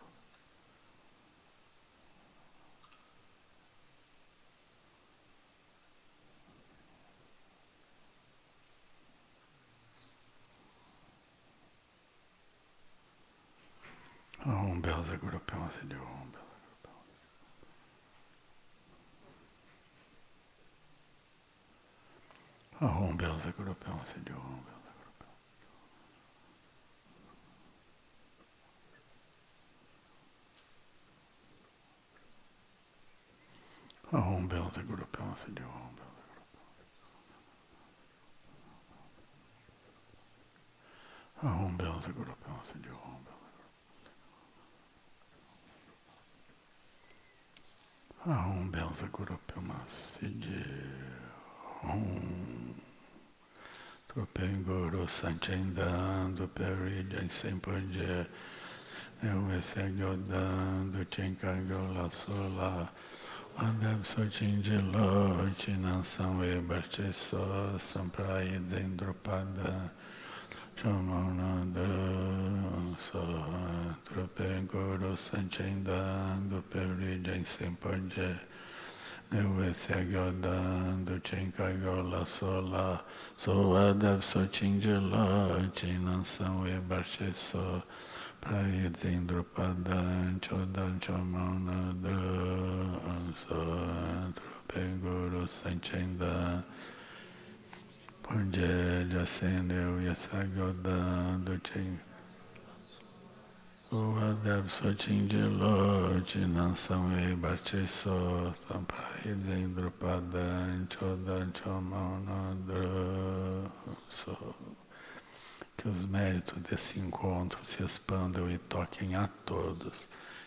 Ahom Belza Guru Pema Sidi Om Ahom Belza Guru Pema Sidi Om Ahom Belza Guru Pema Sidi Om Ahom Belza Guru Pema Sidi Om Ahom Belza Guru Pema Sidi Om Tropem Guru Sanchindando Peride sem poder eu segue dando te encargo la sola Adab Sotinge Lote Nansam e Barteso Samprai Dendropada Chamananda So Tropem Guru Sanchindando Peride sem poder eu segue dando te encargo la sola So Adab Sotinge Lote Nansam e Barteso Praidendropadan Chodan Chamana Dra Tropenguru Sanchenda Panje Jacendeu Yasagodan Dutin Uadab Sotingelo Chinansam E Barcheso Praidendropadan Chodan Chamana Dra Que os méritos desse encontro se expandam e toquem a todos.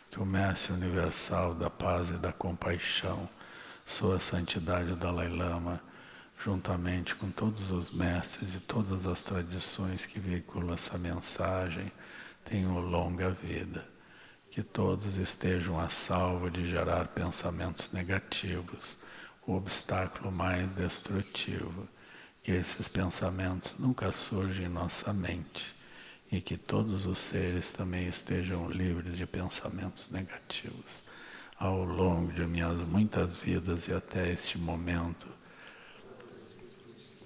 Que o Mestre Universal da Paz e da Compaixão, Sua Santidade o Dalai Lama, juntamente com todos os mestres de todas as tradições que veiculam essa mensagem, tenham longa vida. Que todos estejam a salvo de gerar pensamentos negativos, o obstáculo mais destrutivo. Que esses pensamentos nunca surjam em nossa mente e que todos os seres também estejam livres de pensamentos negativos. Ao longo de minhas muitas vidas e até este momento,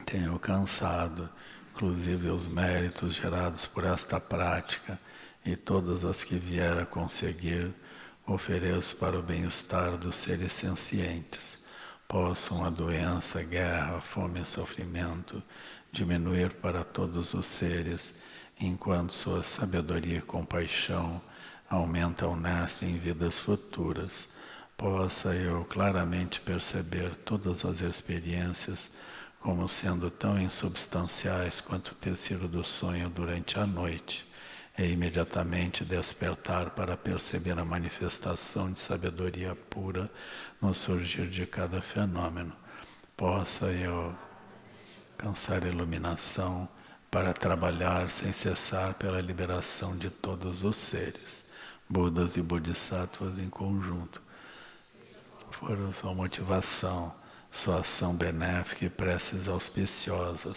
tenho alcançado, inclusive, os méritos gerados por esta prática e todas as que vier a conseguir, ofereço para o bem-estar dos seres sencientes. Possam a doença, guerra, fome e sofrimento diminuir para todos os seres, enquanto sua sabedoria e compaixão aumentam nesta em vidas futuras. Possa eu claramente perceber todas as experiências como sendo tão insubstanciais quanto o tecido do sonho durante a noite, e imediatamente despertar para perceber a manifestação de sabedoria pura no surgir de cada fenômeno. Possa eu alcançar iluminação para trabalhar sem cessar pela liberação de todos os seres, Budas e Bodhisattvas em conjunto. for a sua motivação, sua ação benéfica e preces auspiciosas,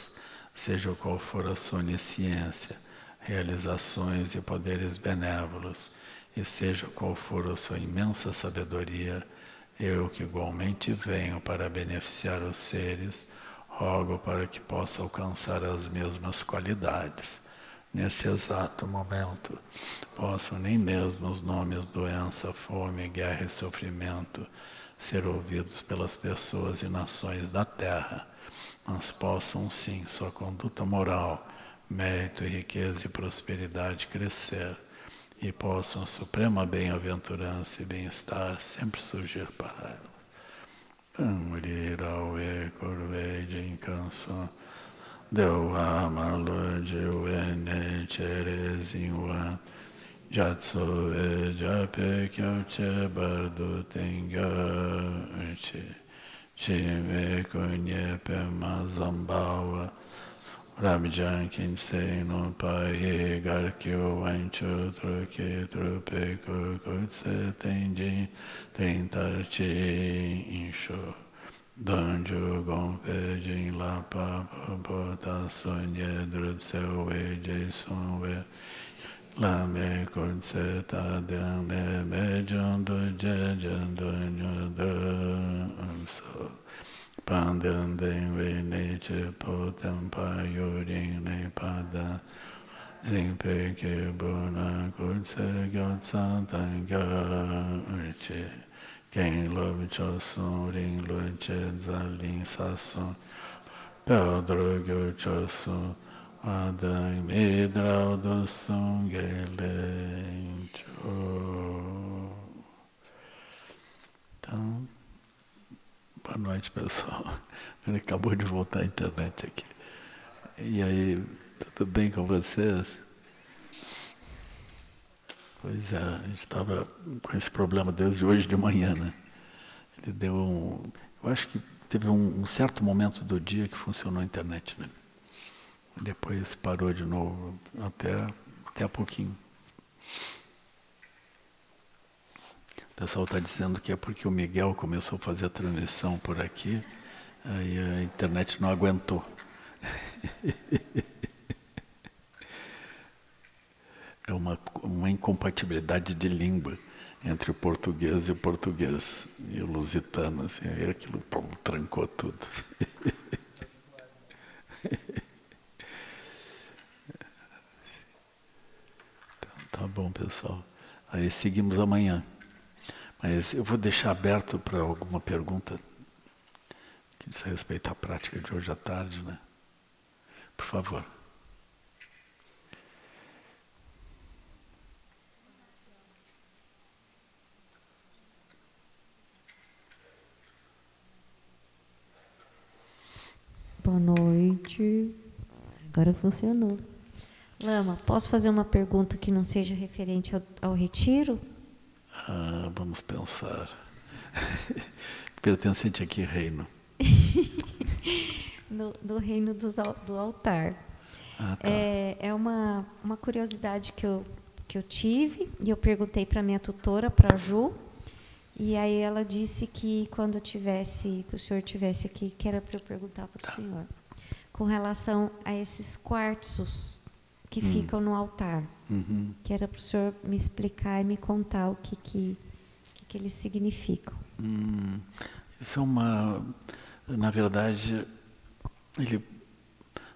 seja qual for a sua onisciência, realizações e poderes benévolos, e seja qual for a sua imensa sabedoria, eu que igualmente venho para beneficiar os seres, rogo para que possa alcançar as mesmas qualidades. Neste exato momento, possam nem mesmo os nomes doença, fome, guerra e sofrimento ser ouvidos pelas pessoas e nações da Terra, mas possam sim sua conduta moral, mérito, riqueza e prosperidade crescer, e possam suprema bem-aventurança e bem-estar sempre surgir para elas. Rirawe Kurve Jinkanso Dewa Maluje Wene Cherezinwa Jatso E Jape Kyoche Bardu Tenga Uchi Shime Kunye Pema Zambawa Ramjan Kinsei no Pai Garkyo Wancho Truke Trupe Kukutse Tenjin Tentarchi Insho Danjo Gompe Jin Lapa Pota Sonye Drutsewe Jason Lame Kutse Tadane Mejondo Jejando Nyodra Pandanden Veneche Potem Payurin Nepada Zimpe Kibuna Kutse Gyotsa Tanga Urche Ken Lob Chosun Ring Luche Zalin Sasun Pedro Gyochosun Adang Midrau do Sungelencho. Então, boa noite, pessoal. Ele acabou de voltar à internet aqui. E aí, tudo bem com vocês? Pois é, a gente estava com esse problema desde hoje de manhã, né? Ele deu eu acho que teve um certo momento do dia que funcionou a internet, né? Depois parou de novo, até há pouquinho. O pessoal está dizendo que é porque o Miguel começou a fazer a transmissão por aqui, aí a internet não aguentou. É uma incompatibilidade de língua entre o português e o lusitano, assim, aí aquilo trancou tudo. Tá bom, pessoal. Aí seguimos amanhã. Mas eu vou deixar aberto para alguma pergunta que diz respeito à prática de hoje à tarde, né? Por favor. Boa noite. Agora funcionou. Lama, posso fazer uma pergunta que não seja referente ao retiro? Vamos pensar. Pertencente a que reino? No reino do altar. Tá. É uma curiosidade que eu tive, e eu perguntei para minha tutora, para a Ju, e aí ela disse que quando que o senhor estivesse aqui, que era para eu perguntar para o senhor, com relação a esses quartzos que ficam no altar, que era para o senhor me explicar e me contar o que eles significam. Isso é na verdade, ele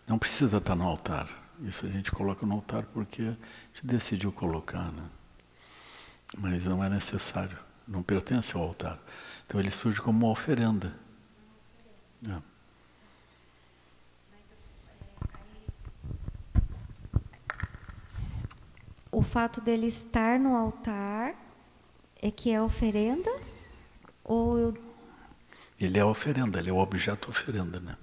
não precisa estar no altar. Isso a gente coloca no altar porque a gente decidiu colocar, né? Mas não é necessário, não pertence ao altar. Então ele surge como uma oferenda. O fato dele estar no altar é que é oferenda? Ele é oferenda, ele é o objeto oferenda, né?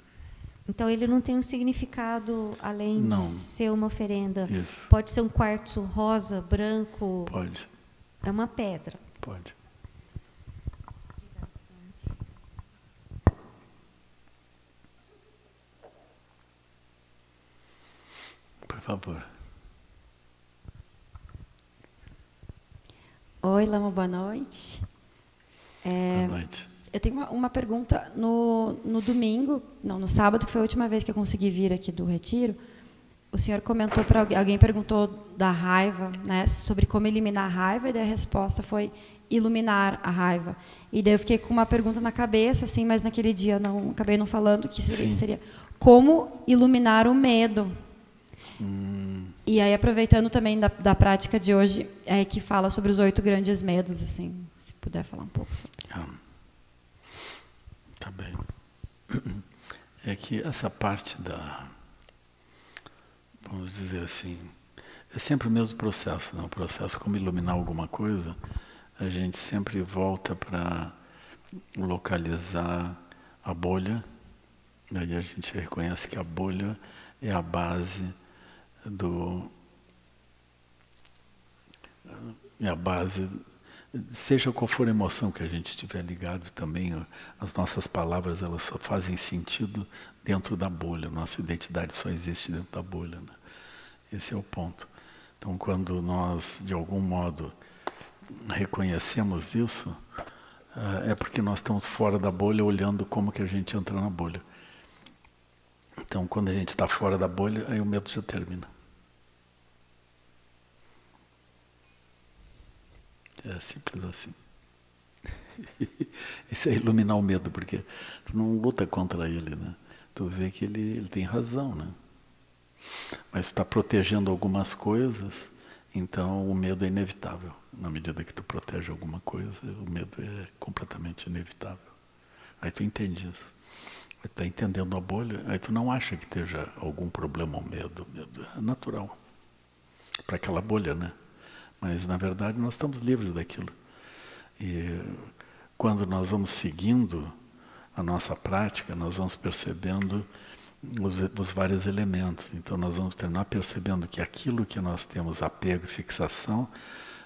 Então ele não tem um significado além de ser uma oferenda? Isso. Pode ser um quartzo rosa, branco? Pode. É uma pedra? Pode. Por favor. Oi, Lama, boa noite. Boa noite. Eu tenho uma pergunta. No domingo, não, no sábado, que foi a última vez que eu consegui vir aqui do retiro, o senhor comentou para alguém perguntou da raiva, né, sobre como eliminar a raiva, e daí a resposta foi iluminar a raiva. E daí eu fiquei com uma pergunta na cabeça, assim, mas naquele dia eu acabei não falando, que seria como iluminar o medo. E aí, aproveitando também da prática de hoje, que fala sobre os 8 grandes medos, assim, se puder falar um pouco sobre. Tá bem. É que essa parte vamos dizer assim, é sempre o mesmo processo, né? O processo como iluminar alguma coisa, a gente sempre volta para localizar a bolha, e aí a gente reconhece que a bolha é a base seja qual for a emoção que a gente estiver ligado também, as nossas palavras elas só fazem sentido dentro da bolha, nossa identidade só existe dentro da bolha, né? Esse é o ponto. Então, quando nós, de algum modo, reconhecemos isso, é porque nós estamos fora da bolha, olhando como que a gente entra na bolha. Então, quando a gente está fora da bolha, aí o medo já termina. É simples assim. Isso é iluminar o medo, porque tu não luta contra ele, né? Tu vê que ele tem razão, né? Mas tu está protegendo algumas coisas, então o medo é inevitável. Na medida que tu protege alguma coisa, o medo é completamente inevitável. Aí tu entende isso. Aí tu está entendendo a bolha, aí tu não acha que esteja algum problema ao medo. O medo é natural. Para aquela bolha, né? Mas, na verdade, nós estamos livres daquilo. E quando nós vamos seguindo a nossa prática, nós vamos percebendo os vários elementos. Então, nós vamos terminar percebendo que aquilo que nós temos apego e fixação,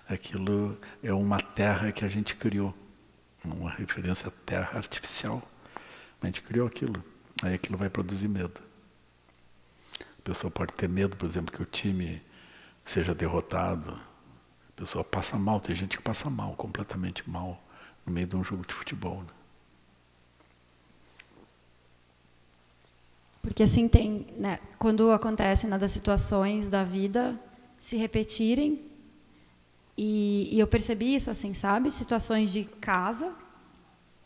aquilo é uma terra que a gente criou. Uma referência à terra artificial. A gente criou aquilo. Aí aquilo vai produzir medo. A pessoa pode ter medo, por exemplo, que o time seja derrotado. A pessoa passa mal, tem gente que passa mal, completamente mal, no meio de um jogo de futebol, né? Porque assim tem, né, quando acontecem das situações da vida se repetirem, e eu percebi isso, assim, sabe? Situações de casa,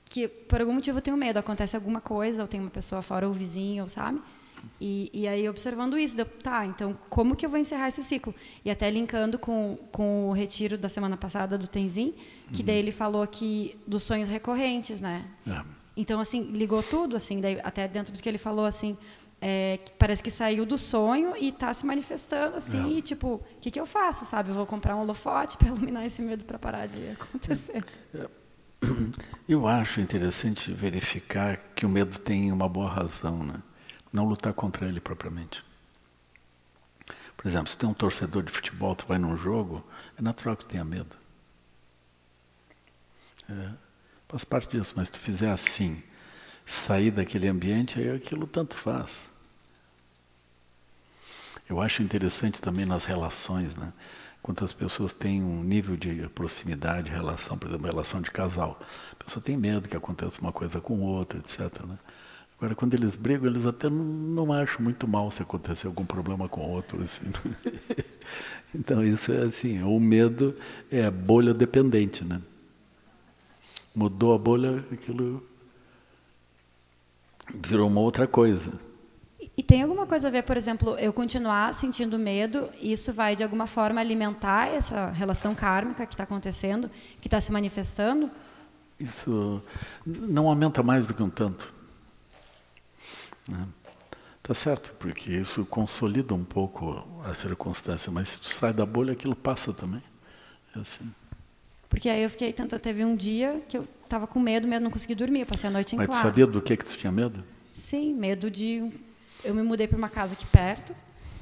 que por algum motivo eu tenho medo, acontece alguma coisa, ou tem uma pessoa fora, ou vizinho, sabe? E aí, observando isso, tá, então, como que eu vou encerrar esse ciclo? E até linkando com o retiro da semana passada do Tenzin, que daí ele falou aqui dos sonhos recorrentes, né? Então, assim, ligou tudo, assim, daí, até dentro do que ele falou, assim, que parece que saiu do sonho e está se manifestando, assim, e tipo, o que eu faço, sabe? Eu vou comprar um holofote para iluminar esse medo para parar de acontecer. Eu acho interessante verificar que o medo tem uma boa razão, né? Não lutar contra ele propriamente. Por exemplo, se tem um torcedor de futebol, tu vai num jogo, é natural que tu tenha medo. Faz parte disso, mas se tu fizer assim, sair daquele ambiente, aí aquilo tanto faz. Eu acho interessante também nas relações, né? Quantas pessoas têm um nível de proximidade, relação, por exemplo, relação de casal. A pessoa tem medo que aconteça uma coisa com outra, etc., né? Agora, quando eles brigam, eles até não acham muito mal se acontecer algum problema com o outro. Assim. Então, isso é assim, o medo é a bolha dependente, né? Mudou a bolha, aquilo virou uma outra coisa. E tem alguma coisa a ver, por exemplo, eu continuar sentindo medo, isso vai, de alguma forma, alimentar essa relação kármica que está acontecendo, que está se manifestando? Isso não aumenta mais do que um tanto. Tá certo, porque isso consolida um pouco a circunstância, mas se tu sai da bolha, aquilo passa também. É assim. Porque aí eu fiquei, teve um dia que eu estava com medo, não consegui dormir, eu passei a noite em claro. Mas tu sabia do que tu tinha medo? Sim, medo de... Eu me mudei para uma casa aqui perto,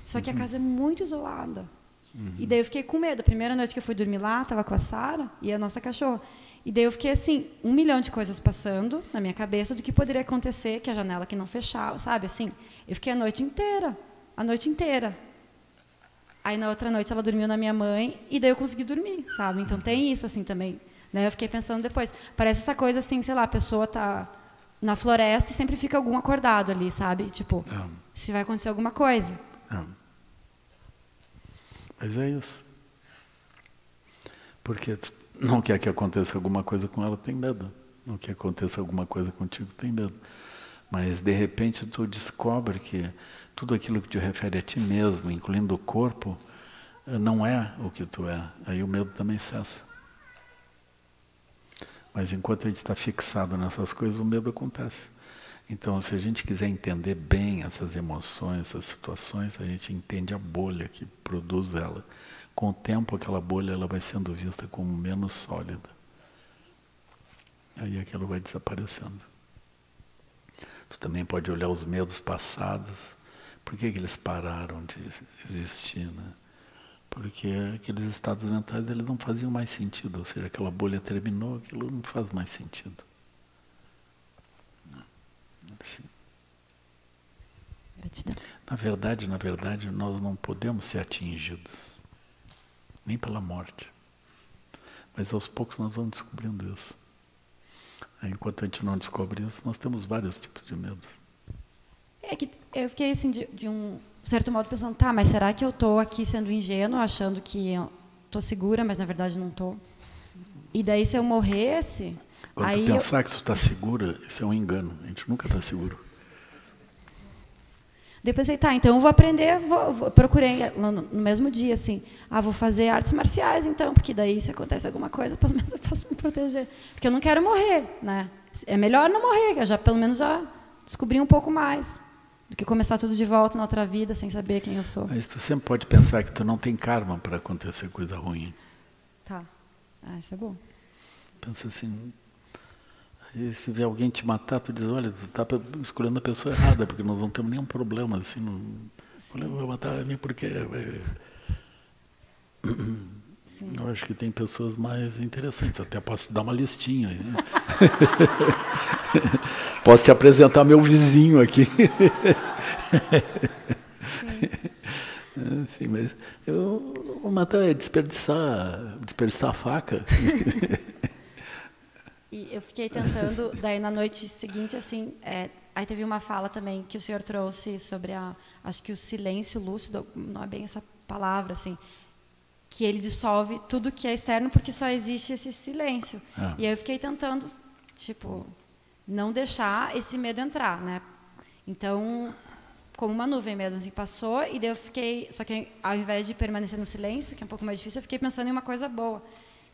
só que a casa é muito isolada. E daí eu fiquei com medo. A primeira noite que eu fui dormir lá, estava com a Sara e a nossa cachorra. E daí eu fiquei assim, 1 milhão de coisas passando na minha cabeça do que poderia acontecer, que a janela que não fechava, sabe? Assim, eu fiquei a noite inteira. Aí na outra noite ela dormiu na minha mãe e daí eu consegui dormir, sabe? Então tem isso assim também. Daí eu fiquei pensando depois, parece essa coisa assim, sei lá, a pessoa tá na floresta e sempre fica algum acordado ali, sabe? Tipo, se vai acontecer alguma coisa. Mas é isso. Porque tu não quer que aconteça alguma coisa com ela, tem medo. Não quer que aconteça alguma coisa contigo, tem medo. Mas, de repente, tu descobre que tudo aquilo que te refere a ti mesmo, incluindo o corpo, não é o que tu é. Aí o medo também cessa. Mas enquanto a gente está fixado nessas coisas, o medo acontece. Então, se a gente quiser entender bem essas emoções, essas situações, a gente entende a bolha que produz ela. Com o tempo, aquela bolha ela vai sendo vista como menos sólida. Aí aquilo vai desaparecendo. Tu também pode olhar os medos passados. Por que eles pararam de existir, né? Porque aqueles estados mentais eles não faziam mais sentido. Ou seja, aquela bolha terminou, aquilo não faz mais sentido. Assim. Gratidão. Na verdade, nós não podemos ser atingidos. Nem pela morte. Mas aos poucos nós vamos descobrindo isso. Aí, enquanto a gente não descobre isso, nós temos vários tipos de medo. É que eu fiquei assim, de um certo modo, pensando, tá, mas será que eu estou aqui sendo ingênua, achando que estou segura, mas na verdade não estou? E daí, se eu morresse... Quando aí tu pensar que tu está segura, isso é um engano. A gente nunca está seguro. Daí eu pensei, tá, então eu vou aprender, procurei no mesmo dia, assim, vou fazer artes marciais, então, porque daí, se acontece alguma coisa, pelo menos eu posso me proteger. Porque eu não quero morrer, né? É melhor não morrer, que eu pelo menos já descobri um pouco mais do que começar tudo de volta na outra vida, sem saber quem eu sou. Mas tu sempre pode pensar que tu não tem karma para acontecer coisa ruim. Tá. Isso é bom. Pensa assim, aí se vier alguém te matar, tu diz, olha, tu está escolhendo a pessoa errada, porque nós não temos nenhum problema, assim, não vai matar a mim porque... Sim. Eu acho que tem pessoas mais interessantes, eu até posso te dar uma listinha aí. Posso te apresentar meu vizinho aqui. Sim, mas eu vou matar, desperdiçar a faca. E eu fiquei tentando, daí na noite seguinte, assim, aí teve uma fala também que o senhor trouxe sobre acho que o silêncio lúcido, não é bem essa palavra, assim, que ele dissolve tudo que é externo porque só existe esse silêncio. E aí eu fiquei tentando, tipo, não deixar esse medo entrar, né? Então, como uma nuvem mesmo, assim, passou, e daí eu fiquei, só que ao invés de permanecer no silêncio, que é um pouco mais difícil, eu fiquei pensando em uma coisa boa.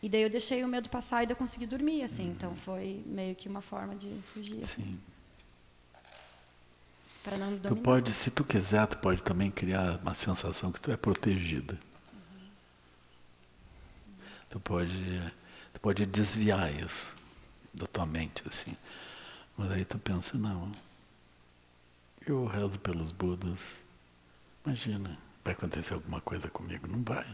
E daí eu deixei o medo passar e daí eu consegui dormir, assim. Então foi meio que uma forma de fugir, assim. Sim. Para não dominar. Tu pode, se tu quiser, tu pode também criar uma sensação que tu é protegida. Tu pode desviar isso da tua mente, assim. Mas aí tu pensa, não, eu rezo pelos Budas. Imagina, vai acontecer alguma coisa comigo? Não vai.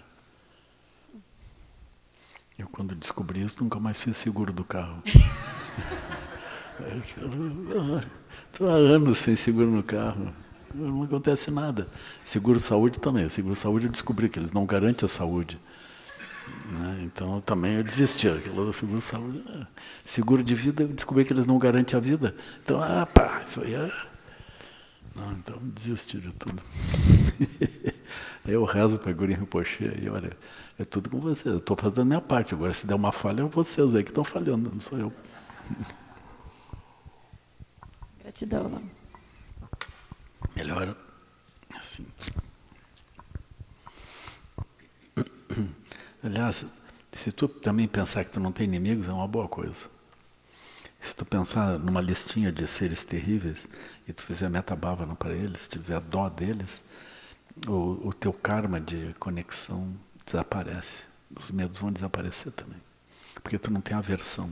Eu, quando descobri isso, nunca mais fiz seguro do carro. Estou há anos sem seguro no carro. Não acontece nada. Seguro-saúde também. Seguro-saúde eu descobri que eles não garantem a saúde. Né? Então também eu desisti. Aquilo do seguro-saúde. Seguro de vida, eu descobri que eles não garantem a vida. Então, isso aí é... Não, então desisti de tudo. Aí eu rezo para Guru Rinpoche e olha, é tudo com vocês. Eu estou fazendo a minha parte. Agora, se der uma falha, é vocês aí que estão falhando, não sou eu. Gratidão, não. Melhor assim. Aliás, se tu também pensar que tu não tem inimigos, é uma boa coisa. Se tu pensar numa listinha de seres terríveis e tu fizer metabhavana para eles, tiver dó deles, o teu karma de conexão desaparece. Os medos vão desaparecer também. Porque tu não tem aversão.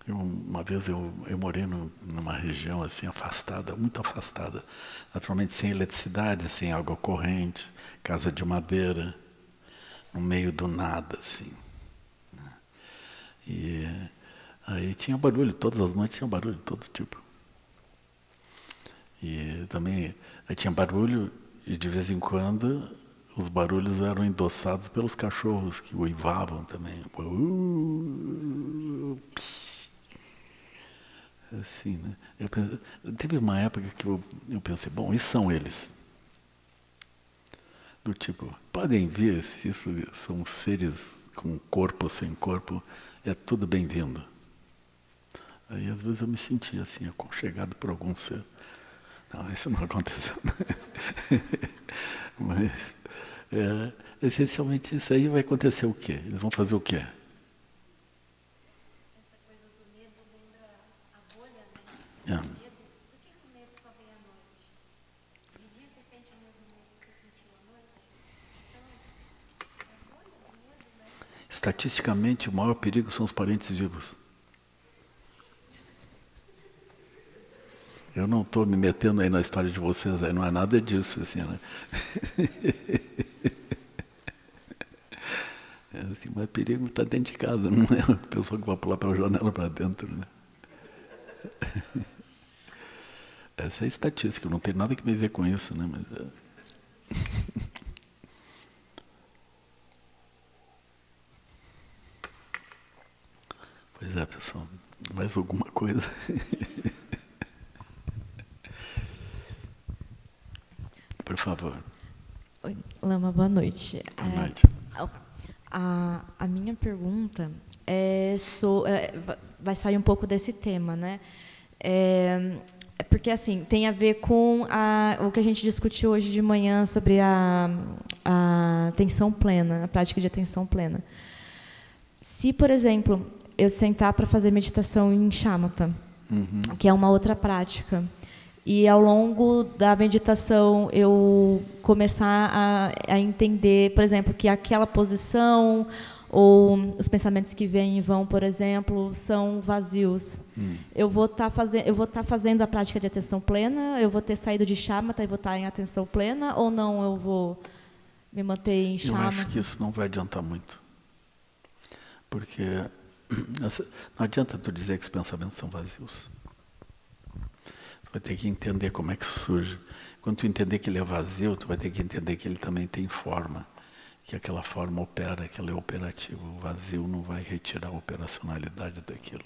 Uma vez eu morei numa região assim afastada, muito afastada, naturalmente sem eletricidade, sem água corrente, casa de madeira, no meio do nada, assim. E Aí tinha barulho, todas as noites tinha barulho de todo tipo. E também aí tinha barulho e de vez em quando os barulhos eram endossados pelos cachorros que uivavam também. Assim, né? Teve uma época que eu pensei, bom, e são eles? Do tipo, podem vir, se isso são seres com corpo ou sem corpo, é tudo bem-vindo. Aí às vezes eu me sentia assim, aconchegado por algum ser. Não, isso não aconteceu. Mas, essencialmente, isso aí vai acontecer o quê? Eles vão fazer o quê? Essa coisa do medo lembra a bolha, né? Por que o medo só vem à noite? De dia você sente o mesmo medo que você sentiu à noite? Então, é a bolha do medo, né? Estatisticamente, o maior perigo são os parentes vivos. Eu não estou me metendo aí na história de vocês, aí não é nada disso, assim, né? Assim, mas perigo está dentro de casa, não é a pessoa que vai pular pela janela para dentro, né? Essa é a estatística, não tem nada que me ver com isso, né? Mas Pois é, pessoal, mais alguma coisa? Por favor. Oi, Lama, boa noite. Boa noite. A minha pergunta vai sair um pouco desse tema, né? Porque assim tem a ver com o que a gente discutiu hoje de manhã sobre a atenção plena, a prática de atenção plena. Se, por exemplo, eu sentar para fazer meditação em shamatha, que é uma outra prática, e ao longo da meditação eu começar a entender, por exemplo, que aquela posição ou os pensamentos que vêm e vão, por exemplo, são vazios. Eu vou estar fazendo a prática de atenção plena, eu vou ter saído de shamatha e vou estar em atenção plena, ou não, eu vou me manter em shamatha? Eu acho que isso não vai adiantar muito. Porque não adianta tu dizer que os pensamentos são vazios. Tu vai ter que entender como é que surge. Quando tu entender que ele é vazio, tu vai ter que entender que ele também tem forma. Que aquela forma opera, que ela é operativa. O vazio não vai retirar a operacionalidade daquilo.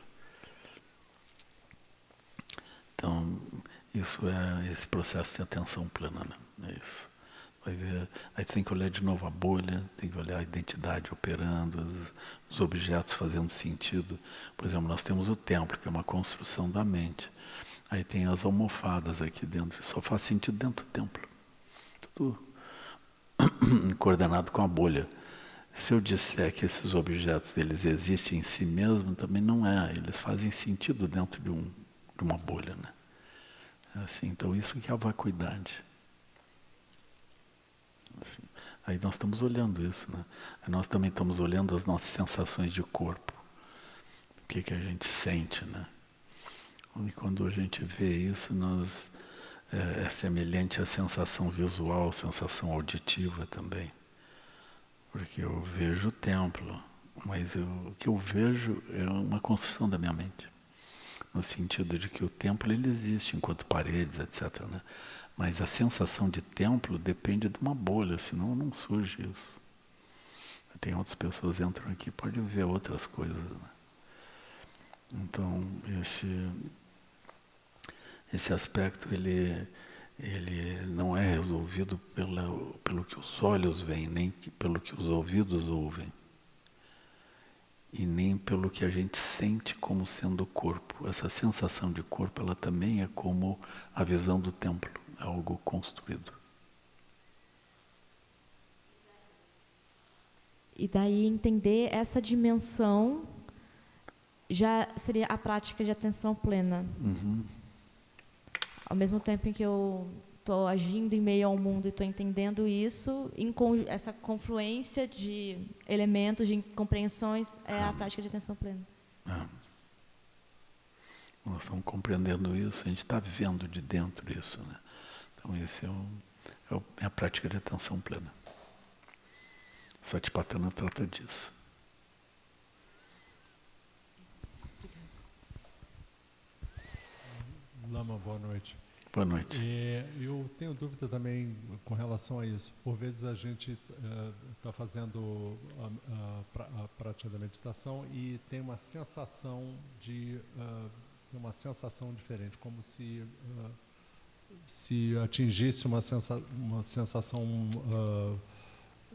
Então, isso é esse processo de atenção plena, né? É isso. Vai ver, aí você tem que olhar de novo a bolha, tem que olhar a identidade operando, os objetos fazendo sentido. Por exemplo, nós temos o templo, que é uma construção da mente. Aí tem as almofadas aqui dentro, só faz sentido dentro do templo. Tudo coordenado com a bolha. Se eu disser que esses objetos eles existem em si mesmos, também não é. Eles fazem sentido dentro de uma bolha, né? Assim, então isso que é a vacuidade. Assim, aí nós estamos olhando isso, né? Aí nós também estamos olhando as nossas sensações de corpo. O que a gente sente, né? E quando a gente vê isso, é semelhante à sensação visual, sensação auditiva também. Porque eu vejo o templo, mas o que eu vejo é uma construção da minha mente. No sentido de que o templo ele existe enquanto paredes, etc., né? Mas a sensação de templo depende de uma bolha, senão não surge isso. Tem outras pessoas que entram aqui e podem ver outras coisas, né? Então, esse aspecto ele não é resolvido pelo que os olhos veem, nem pelo que os ouvidos ouvem, e nem pelo que a gente sente como sendo o corpo. Essa sensação de corpo, ela também é como a visão do templo, é algo construído. E daí entender essa dimensão já seria a prática de atenção plena. Ao mesmo tempo em que eu estou agindo em meio ao mundo e estou entendendo isso, essa confluência de elementos, de compreensões, é a prática de atenção plena. Nós estamos compreendendo isso, a gente está vendo de dentro isso, né? Então, esse é a prática de atenção plena. Satipatthana trata disso. Lama, boa noite. Boa noite. Eu tenho dúvida também com relação a isso. Por vezes a gente está fazendo a prática da meditação e tem uma sensação diferente, como se atingisse uma sensação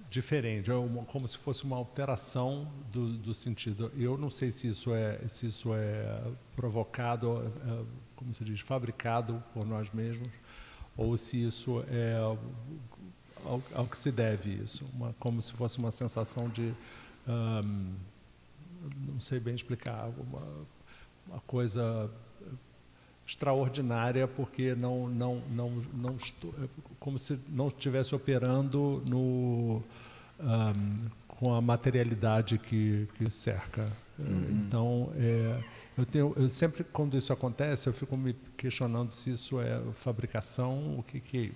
diferente, como se fosse uma alteração do sentido. Eu não sei se isso é provocado, como se diz, fabricado por nós mesmos, ou se isso é ao que se deve isso, como se fosse uma sensação de, não sei bem explicar, uma coisa extraordinária, porque não estou, como se não estivesse operando com a materialidade que cerca. Então, eu sempre, quando isso acontece, eu fico me questionando se isso é fabricação, o que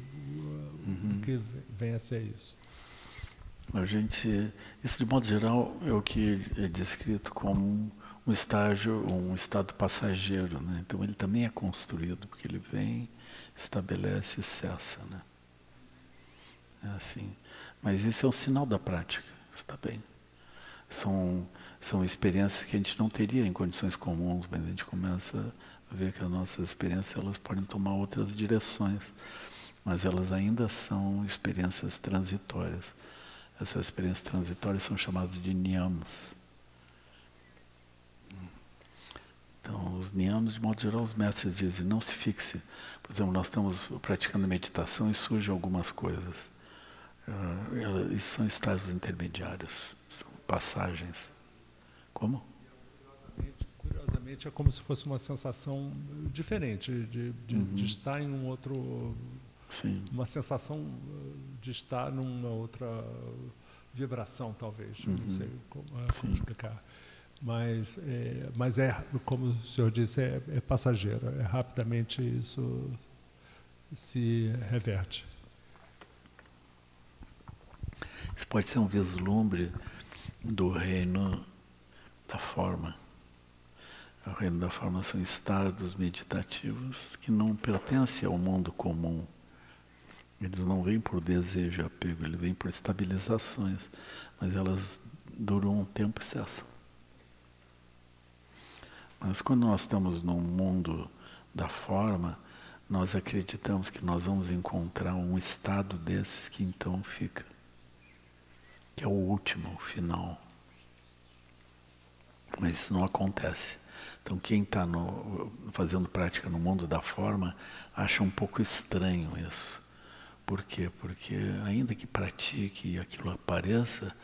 vem a ser isso. Isso de modo geral é o que é descrito como um estado passageiro, né? Então ele também é construído, porque ele vem, estabelece e cessa, né? É assim. Mas isso é um sinal da prática, está bem. São experiências que a gente não teria em condições comuns, mas a gente começa a ver que as nossas experiências elas podem tomar outras direções, mas elas ainda são experiências transitórias. Essas experiências transitórias são chamadas de niyamas. Então, os niyamas, de modo geral, os mestres dizem, não se fixe. Por exemplo, nós estamos praticando meditação e surgem algumas coisas. Isso são estágios intermediários, são passagens. Como? Curiosamente, é como se fosse uma sensação diferente de estar em um outro... Sim. Uma sensação de estar numa outra vibração, talvez. Não sei como explicar. Mas como o senhor disse, é passageiro. Rapidamente isso se reverte. Isso pode ser um vislumbre do reino da forma. O reino da forma são estados meditativos que não pertencem ao mundo comum. Eles não vêm por desejo e apego, eles vêm por estabilizações, mas elas duram um tempo e cessam. Mas quando nós estamos no mundo da forma, nós acreditamos que nós vamos encontrar um estado desses que então fica, que é o último, o final. Mas isso não acontece. Então quem está fazendo prática no mundo da forma acha um pouco estranho isso. Por quê? Porque ainda que pratique e aquilo apareça,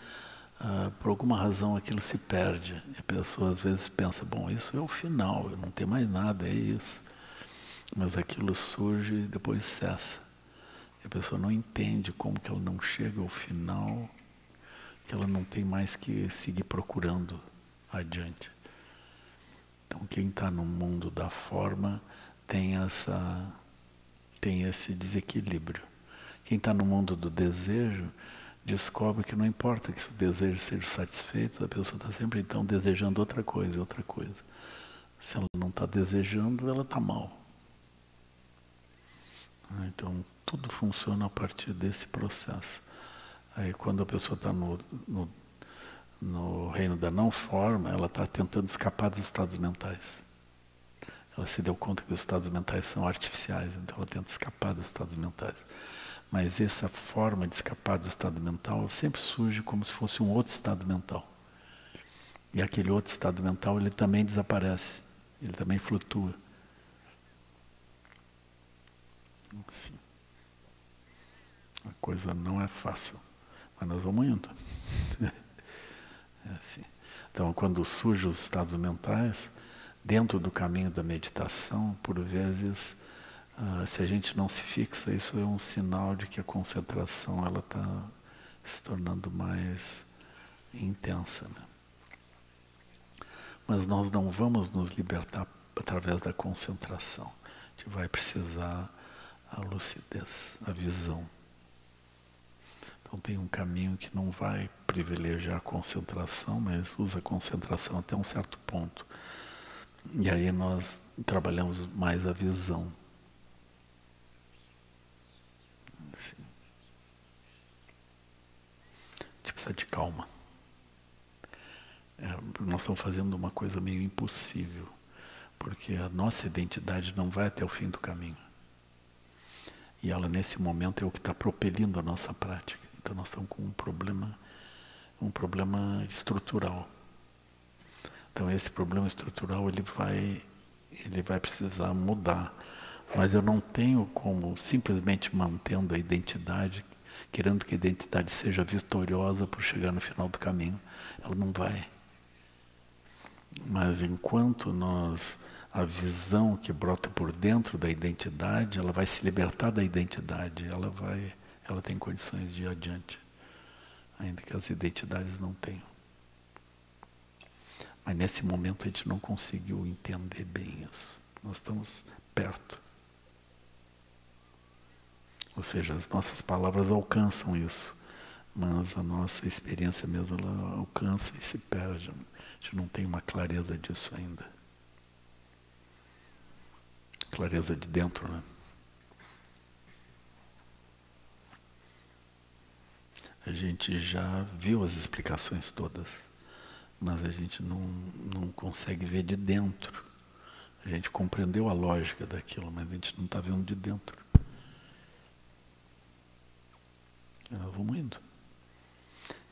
por alguma razão aquilo se perde. E a pessoa às vezes pensa, bom, isso é o final, não tem mais nada, é isso. Mas aquilo surge e depois cessa. E a pessoa não entende como que ela não chega ao final, que ela não tem mais que seguir procurando adiante. Então quem está no mundo da forma tem esse desequilíbrio. Quem está no mundo do desejo descobre que não importa que o desejo seja satisfeito, a pessoa está sempre então desejando outra coisa. Se ela não está desejando, ela está mal. Então tudo funciona a partir desse processo. Aí quando a pessoa está no reino da não forma, ela está tentando escapar dos estados mentais. Ela se deu conta que os estados mentais são artificiais, então ela tenta escapar dos estados mentais. Mas essa forma de escapar do estado mental sempre surge como se fosse um outro estado mental. E aquele outro estado mental, ele também desaparece, ele também flutua. Assim. A coisa não é fácil, mas nós vamos indo. É assim. Então, quando surgem os estados mentais, dentro do caminho da meditação, por vezes, se a gente não se fixa, isso é um sinal de que a concentração ela está se tornando mais intensa, né? Mas nós não vamos nos libertar através da concentração. A gente vai precisar a lucidez, a visão. Então tem um caminho que não vai privilegiar a concentração, mas usa a concentração até um certo ponto. E aí nós trabalhamos mais a visão. precisa de calma. Nós estamos fazendo uma coisa meio impossível, porque a nossa identidade não vai até o fim do caminho. E ela, nesse momento, é o que está propelindo a nossa prática. Então, nós estamos com um problema estrutural. Então, esse problema estrutural, ele vai precisar mudar. Mas eu não tenho como, simplesmente mantendo a identidade, querendo que a identidade seja vitoriosa por chegar no final do caminho. Ela não vai. Mas enquanto a visão que brota por dentro da identidade, ela vai se libertar da identidade, ela tem condições de ir adiante, ainda que as identidades não tenham. Mas nesse momento a gente não conseguiu entender bem isso. Nós estamos perto. Ou seja, as nossas palavras alcançam isso, mas a nossa experiência mesmo, ela alcança e se perde. A gente não tem uma clareza disso ainda. Clareza de dentro, né? A gente já viu as explicações todas, mas a gente não consegue ver de dentro. A gente compreendeu a lógica daquilo, mas a gente não está vendo de dentro. E nós vamos indo.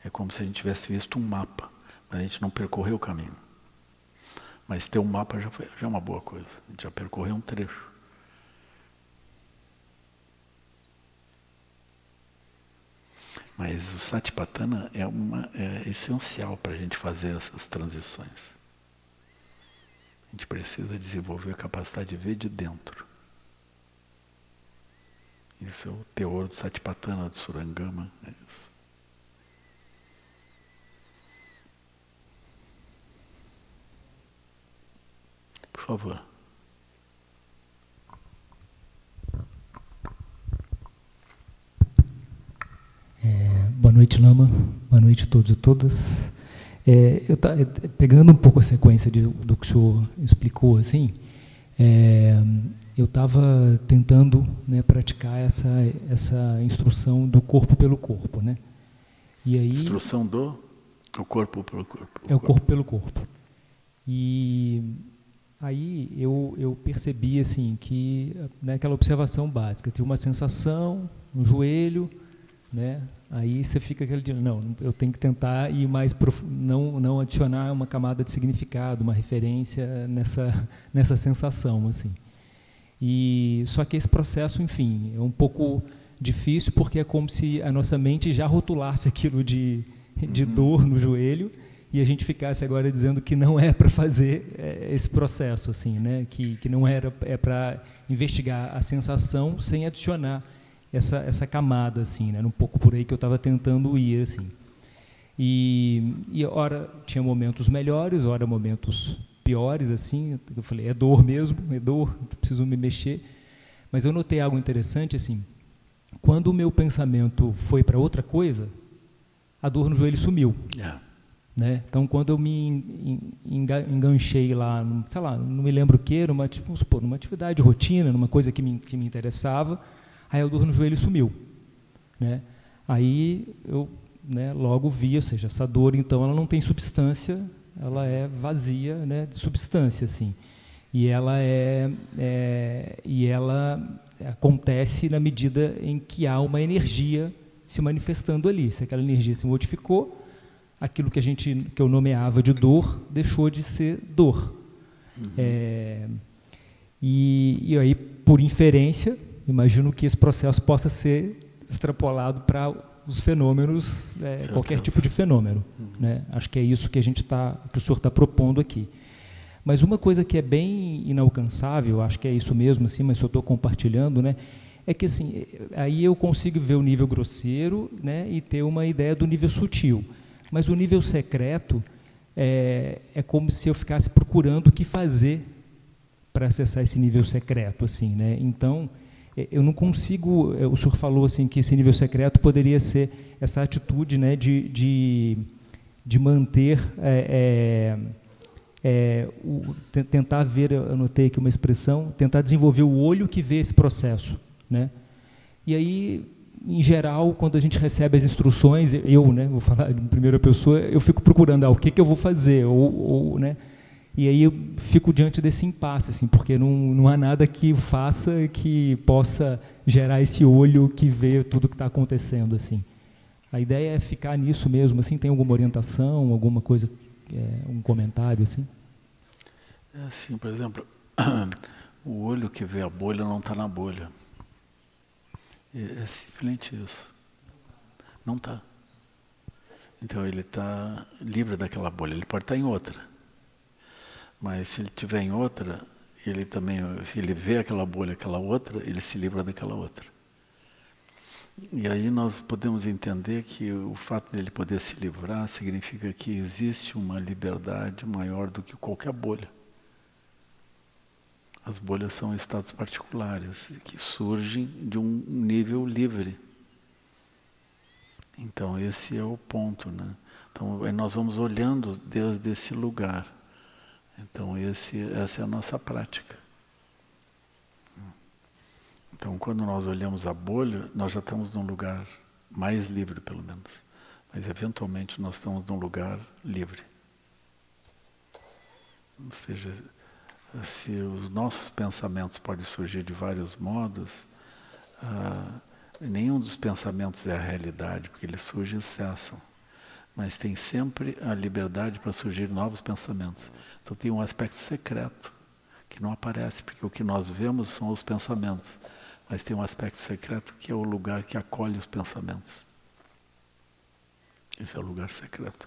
É como se a gente tivesse visto um mapa, mas a gente não percorreu o caminho. Mas ter um mapa já é uma boa coisa. A gente já percorreu um trecho. Mas o Satipatthana é essencial para a gente fazer essas transições. A gente precisa desenvolver a capacidade de ver de dentro. Isso é o teor do Satipatthana, do Surangama, é isso. Por favor. Boa noite, Lama. Boa noite a todos e todas. Pegando um pouco a sequência do que o senhor explicou, assim, eu estava tentando, né, praticar essa instrução do corpo pelo corpo, né? E aí, instrução do corpo pelo corpo. É o corpo pelo corpo. E aí eu percebi, assim, que, né, aquela observação básica, tem uma sensação no joelho, né? Aí você fica aquele dia, não, eu tenho que tentar ir mais profundo, não adicionar uma camada de significado, uma referência nessa sensação, assim. E só que esse processo, enfim, é um pouco difícil, porque é como se a nossa mente já rotulasse aquilo de dor no joelho e a gente ficasse agora dizendo que não é para fazer esse processo, assim, né? Que não é para investigar a sensação sem adicionar essa camada, assim, né? Um pouco por aí que eu estava tentando ir, assim. E ora tinha momentos melhores, ora momentos piores, assim. Eu falei, é dor mesmo, preciso me mexer. Mas eu notei algo interessante, assim. Quando o meu pensamento foi para outra coisa, a dor no joelho sumiu. Yeah. Né? Então, quando eu me enganchei lá, sei lá, não me lembro o que, numa atividade de rotina, numa coisa que me interessava, aí a dor no joelho sumiu, né? Aí eu, né, logo vi, ou seja, essa dor, então, ela não tem substância, ela é vazia, né, de substância, assim. E ela acontece na medida em que há uma energia se manifestando ali. Se aquela energia se modificou, aquilo que eu nomeava de dor deixou de ser dor. E aí, por inferência, imagino que esse processo possa ser extrapolado para os fenômenos, qualquer tipo de fenômeno, né? Acho que é isso que que o senhor está propondo aqui. Mas uma coisa que é bem inalcançável, acho que é isso mesmo, assim, mas eu estou compartilhando, né? É que, assim, aí eu consigo ver o nível grosseiro, né, e ter uma ideia do nível sutil. Mas o nível secreto é como se eu ficasse procurando o que fazer para acessar esse nível secreto, assim, né? Então, eu não consigo. O senhor falou, assim, que esse nível secreto poderia ser essa atitude, né, de manter, tentar ver, eu anotei aqui uma expressão, tentar desenvolver o olho que vê esse processo, né? E aí, em geral, quando a gente recebe as instruções, eu, né, vou falar em primeira pessoa, eu fico procurando o que eu vou fazer, né, e aí eu fico diante desse impasse, assim, porque não há nada que faça que possa gerar esse olho que vê tudo que está acontecendo, assim. A ideia é ficar nisso mesmo, assim, tem alguma orientação, alguma coisa, um comentário, assim? É assim, por exemplo, o olho que vê a bolha não está na bolha. É simplesmente isso. Não está. Então ele está livre daquela bolha. Ele pode estar em outra. Mas se ele estiver em outra, ele também, se ele vê aquela bolha, aquela outra, ele se livra daquela outra. E aí nós podemos entender que o fato de ele poder se livrar significa que existe uma liberdade maior do que qualquer bolha. As bolhas são estados particulares que surgem de um nível livre. Então esse é o ponto, né? Então nós vamos olhando desde esse lugar. Então essa é a nossa prática. Então quando nós olhamos a bolha, nós já estamos num lugar mais livre, pelo menos. Mas eventualmente nós estamos num lugar livre. Ou seja, se os nossos pensamentos podem surgir de vários modos, nenhum dos pensamentos é a realidade, porque eles surgem e cessam. Mas tem sempre a liberdade para surgir novos pensamentos. Então tem um aspecto secreto, que não aparece, porque o que nós vemos são os pensamentos. Mas tem um aspecto secreto que é o lugar que acolhe os pensamentos. Esse é o lugar secreto.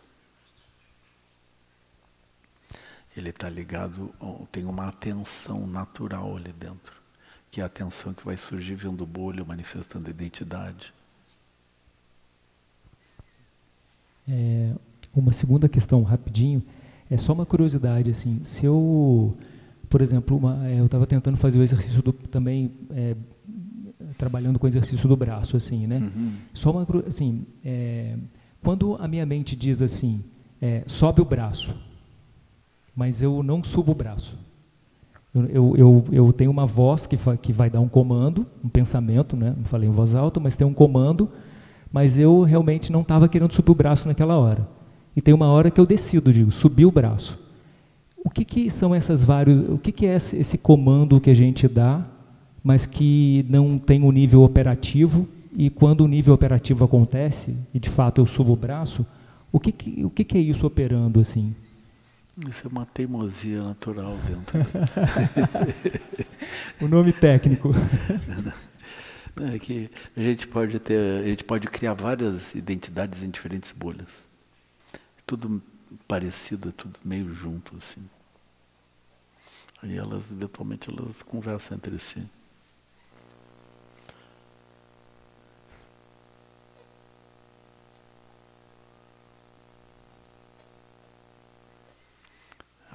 Ele está ligado, tem uma atenção natural ali dentro, que é a atenção que vai surgir vendo bolha, manifestando a identidade. Uma segunda questão, rapidinho, é só uma curiosidade, assim, se eu, por exemplo, eu estava tentando fazer o exercício também, trabalhando com o exercício do braço, assim, né? Só uma, assim, quando a minha mente diz assim, sobe o braço, mas eu não subo o braço. Eu tenho uma voz que vai dar um comando, um pensamento, né? Não falei em voz alta, mas tem um comando, mas eu realmente não estava querendo subir o braço naquela hora. E tem uma hora que eu decido, digo, subir o braço. O que são essas vários... O que é esse comando que a gente dá, mas que não tem um nível operativo, e quando o nível operativo acontece, e de fato eu subo o braço, o que é isso operando, assim? Isso é uma teimosia natural dentro. O nome técnico. É que a gente pode criar várias identidades em diferentes bolhas. Tudo parecido, tudo meio junto, assim. Aí eventualmente elas conversam entre si.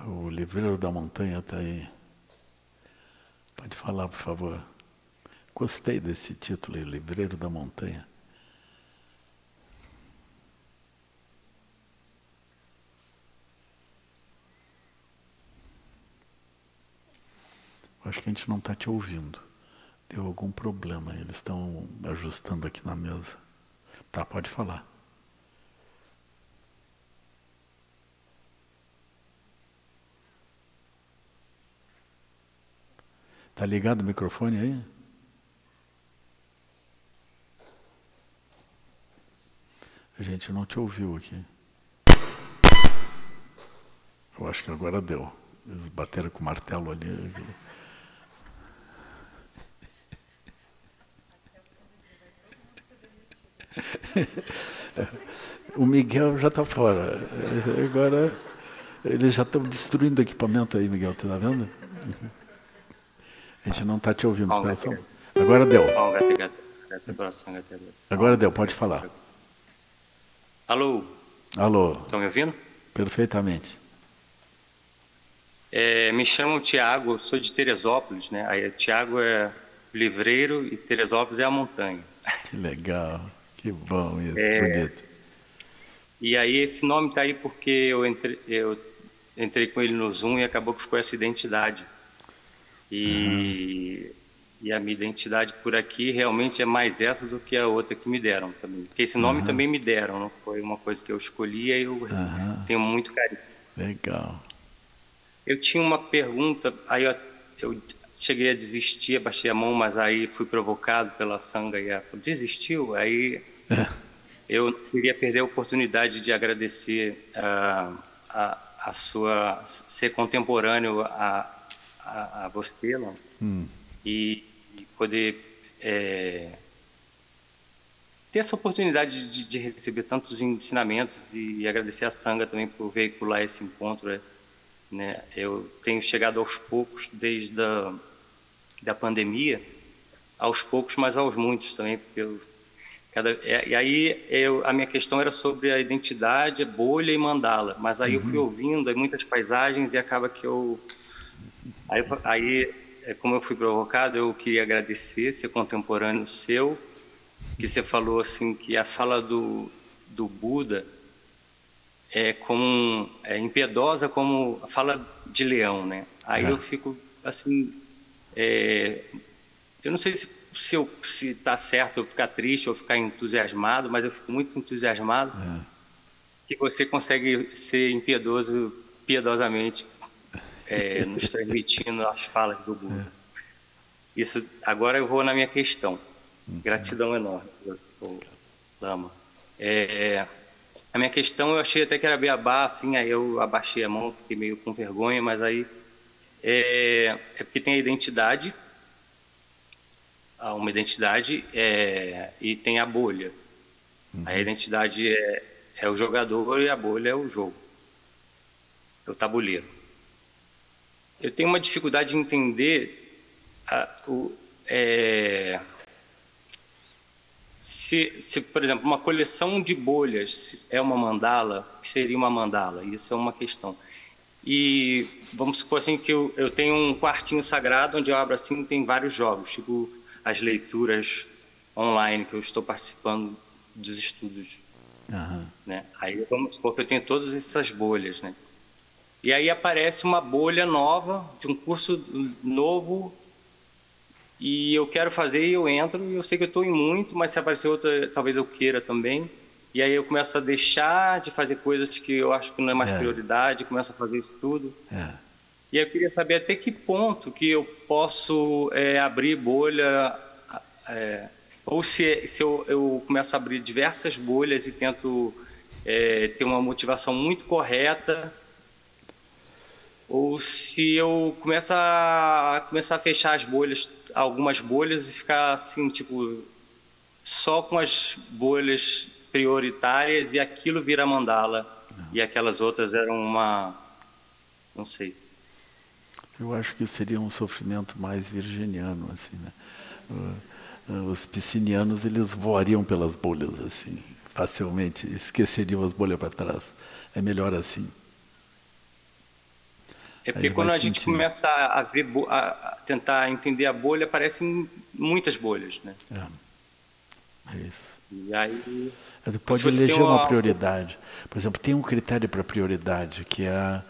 O Livreiro da Montanha está aí. Pode falar, por favor. Gostei desse título aí, Livreiro da Montanha. Acho que a gente não está te ouvindo. Deu algum problema. Eles estão ajustando aqui na mesa. Tá, pode falar. Tá ligado o microfone aí? A gente não te ouviu aqui. Eu acho que agora deu. Eles bateram com o martelo ali. O Miguel já está fora. Agora eles já estão destruindo o equipamento aí, Miguel. Tá vendo? A gente não está te ouvindo, espera só. Agora deu. Agora deu, pode falar. Alô? Alô? Estão me ouvindo? Perfeitamente. Me chamo Tiago, sou de Teresópolis, né? Aí Tiago é livreiro e Teresópolis é a montanha. Que legal, que bom isso, bonito. E aí esse nome está aí porque eu entrei com ele no Zoom e acabou que ficou essa identidade. E E a minha identidade por aqui realmente é mais essa do que a outra que me deram também. Porque esse nome também me deram, não foi uma coisa que eu escolhi, e eu tenho muito carinho. Legal. Eu tinha uma pergunta, aí eu cheguei a desistir, abaixei a mão, mas aí fui provocado pela Sangha e ela desistiu. Aí eu não queria perder a oportunidade de agradecer a sua ser contemporâneo a você, não? E poder ter essa oportunidade de receber tantos ensinamentos e agradecer a Sangha também por veicular esse encontro, né? Eu tenho chegado aos poucos desde da pandemia, aos poucos, mas aos muitos também, porque e aí a minha questão era sobre a identidade, a bolha e mandala, mas aí eu fui ouvindo muitas paisagens e acaba que como eu fui provocado, eu queria agradecer, ser contemporâneo seu, que você falou assim que a fala do Buda é impiedosa como a fala de leão, né? Aí eu fico assim, eu não sei se está certo eu ficar triste ou ficar entusiasmado, mas eu fico muito entusiasmado que você consegue ser impiedoso piedosamente nos transmitindo as falas do Buda. Isso, agora eu vou na minha questão. Gratidão enorme, Lama. A minha questão eu achei até que era beabá, assim, aí eu abaixei a mão, fiquei meio com vergonha, mas aí é porque tem a identidade, uma identidade e tem a bolha. A identidade é o jogador e a bolha é o jogo, é o tabuleiro. Eu tenho uma dificuldade de entender se, por exemplo, uma coleção de bolhas é uma mandala, que seria uma mandala, isso é uma questão. E vamos supor assim que eu tenho um quartinho sagrado onde eu abro assim, tem vários jogos, tipo as leituras online que eu estou participando dos estudos, né? Aí vamos supor que eu tenho todas essas bolhas, né? E aí aparece uma bolha nova, de um curso novo, e eu quero fazer e eu entro, e eu sei que eu estou em muito, mas se aparecer outra, talvez eu queira também. E aí eu começo a deixar de fazer coisas que eu acho que não é mais prioridade, começo a fazer isso tudo. E aí eu queria saber até que ponto que eu posso abrir bolha, ou se eu começo a abrir diversas bolhas e tento ter uma motivação muito correta, ou se eu começo a fechar as bolhas, algumas bolhas, e ficar assim, tipo, só com as bolhas prioritárias e aquilo vira mandala e aquelas outras eram não sei. Eu acho que seria um sofrimento mais virginiano, assim, né? Os piscinianos, eles voariam pelas bolhas, assim, facilmente, esqueceriam as bolhas para trás. É melhor assim. É porque quando a gente começa a ver, a tentar entender a bolha, aparecem muitas bolhas, né? É isso. E aí Ele pode eleger uma prioridade. Por exemplo, tem um critério para prioridade, que é a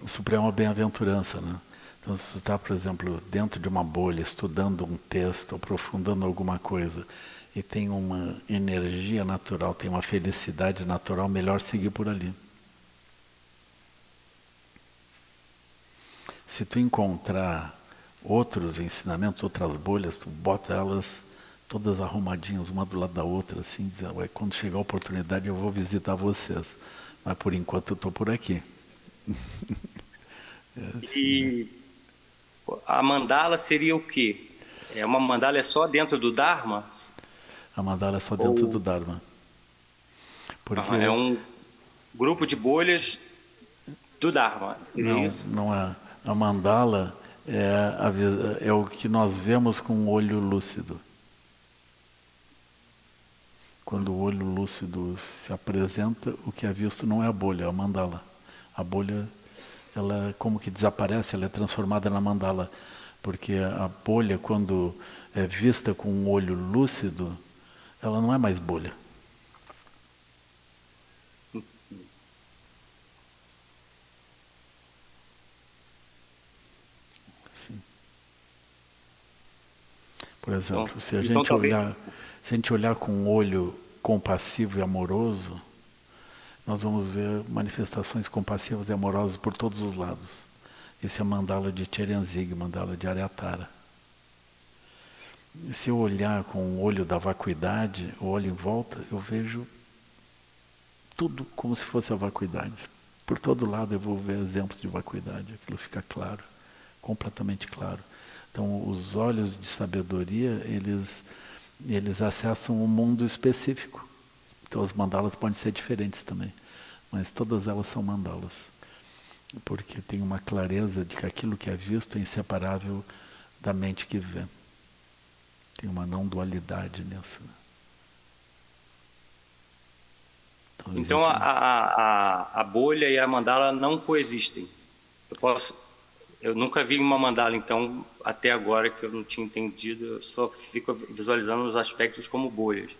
suprema bem-aventurança, né? Então, se você está, por exemplo, dentro de uma bolha, estudando um texto, aprofundando alguma coisa, e tem uma energia natural, tem uma felicidade natural, melhor seguir por ali. Se tu encontrar outros ensinamentos, outras bolhas, tu bota elas todas arrumadinhas, uma do lado da outra, assim, dizendo, quando chegar a oportunidade eu vou visitar vocês. Mas por enquanto eu estou por aqui. E a mandala seria o quê? Uma mandala é só dentro do Dharma? A mandala é só dentro do Dharma. Porque é um grupo de bolhas do Dharma. Não, isso? Não é. A mandala é o que nós vemos com o olho lúcido. Quando o olho lúcido se apresenta, o que é visto não é a bolha, é a mandala. A bolha, ela como que desaparece, ela é transformada na mandala. Porque a bolha, quando é vista com um olho lúcido, ela não é mais bolha. Por exemplo, Então, se a gente olhar com um olho compassivo e amoroso, nós vamos ver manifestações compassivas e amorosas por todos os lados. Esse é a mandala de Cherenzig, mandala de Aryatara. Se eu olhar com o olho da vacuidade, o olho em volta, eu vejo tudo como se fosse a vacuidade. Por todo lado eu vou ver exemplos de vacuidade, aquilo fica claro, completamente claro. Então, os olhos de sabedoria, eles acessam um mundo específico. Então, as mandalas podem ser diferentes também, mas todas elas são mandalas, porque tem uma clareza de que aquilo que é visto é inseparável da mente que vê. Tem uma não dualidade nisso. Então a bolha e a mandala não coexistem. Eu nunca vi uma mandala, então, até agora, que eu não tinha entendido, eu só fico visualizando os aspectos como bolhas.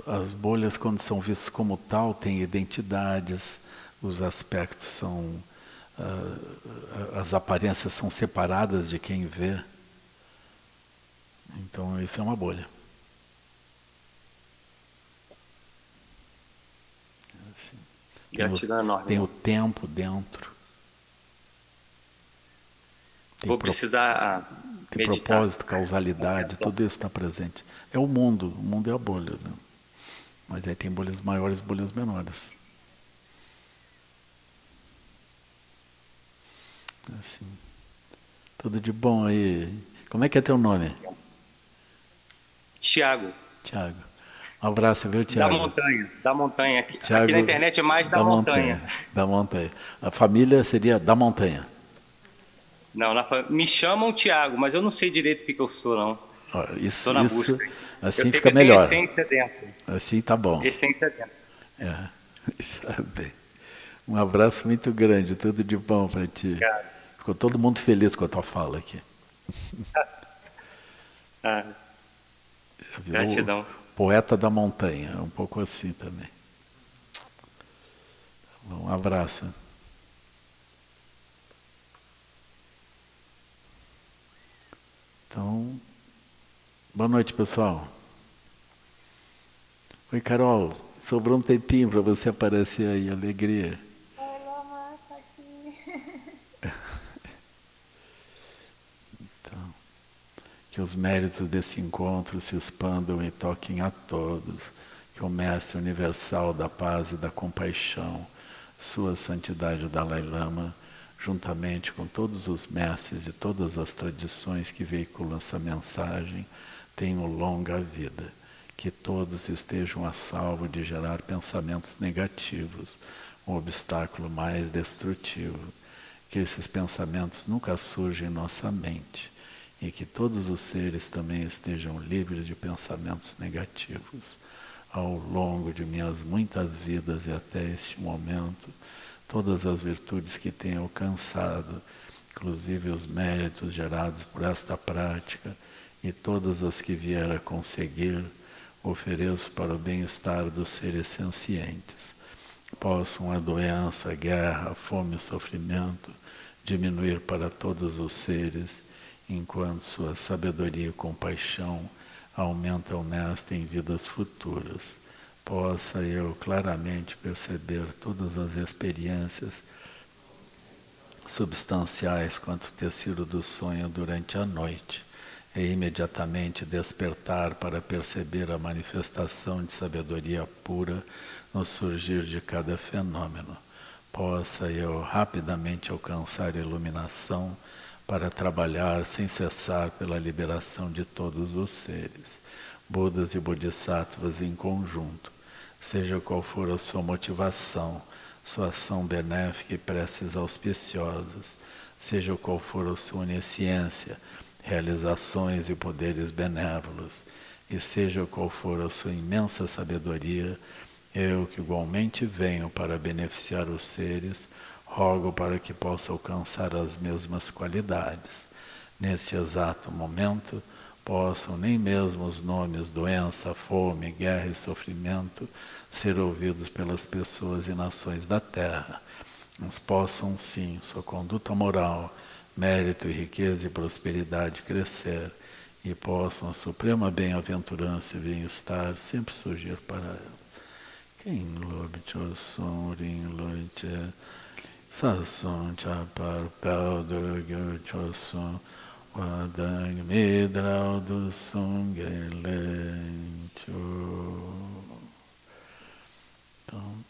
As bolhas, quando são vistas como tal, têm identidades, os aspectos são... as aparências são separadas de quem vê. Então, isso é uma bolha. Tem o tempo dentro. Vou precisar tem propósito, causalidade, tudo isso está presente. É o mundo é a bolha, né? Mas aí tem bolhas maiores, bolhas menores. Assim. Tudo de bom aí. Como é que é teu nome? Tiago. Um abraço, viu, Tiago? Da montanha. Thiago, aqui na internet é mais da montanha. Da montanha. A família seria da montanha. Não, me chamam Tiago, mas eu não sei direito o que eu sou, não. Estou na busca. Assim fica melhor. Essência dentro. Assim tá bom. Essência dentro. Sabe. Um abraço muito grande, tudo de bom para ti. Obrigado. Ficou todo mundo feliz com a tua fala aqui. Gratidão. Poeta da montanha, um pouco assim também. Um abraço. Então, boa noite, pessoal. Oi, Carol, sobrou um tempinho para você aparecer aí, alegria. Oi, Loma, tá aqui. Então, que os méritos desse encontro se expandam e toquem a todos. Que o Mestre Universal da Paz e da Compaixão, Sua Santidade o Dalai Lama, juntamente com todos os mestres de todas as tradições que veiculam essa mensagem, tenham longa vida. Que todos estejam a salvo de gerar pensamentos negativos, um obstáculo mais destrutivo. Que esses pensamentos nunca surjam em nossa mente e que todos os seres também estejam livres de pensamentos negativos. Ao longo de minhas muitas vidas e até este momento, todas as virtudes que tenho alcançado, inclusive os méritos gerados por esta prática e todas as que vier a conseguir, ofereço para o bem-estar dos seres sencientes. Possam a doença, a guerra, a fome e o sofrimento diminuir para todos os seres, enquanto sua sabedoria e compaixão aumentam nesta em vidas futuras. Possa eu claramente perceber todas as experiências substanciais quanto o tecido do sonho durante a noite e imediatamente despertar para perceber a manifestação de sabedoria pura no surgir de cada fenômeno. Possa eu rapidamente alcançar a iluminação para trabalhar sem cessar pela liberação de todos os seres, Budas e Bodhisattvas em conjunto, seja qual for a sua motivação, sua ação benéfica e preces auspiciosas, seja qual for a sua onisciência, realizações e poderes benévolos, e seja qual for a sua imensa sabedoria, eu que igualmente venho para beneficiar os seres, rogo para que possa alcançar as mesmas qualidades. Neste exato momento, possam nem mesmo os nomes doença, fome, guerra e sofrimento ser ouvidos pelas pessoas e nações da Terra, mas possam sim sua conduta moral, mérito e riqueza e prosperidade crescer, e possam a suprema bem-aventurança e bem-estar sempre surgir para ela. Quem lobe choson ring loite sason chapar pel durgyo choson wadang midrau do sungelencho. Então,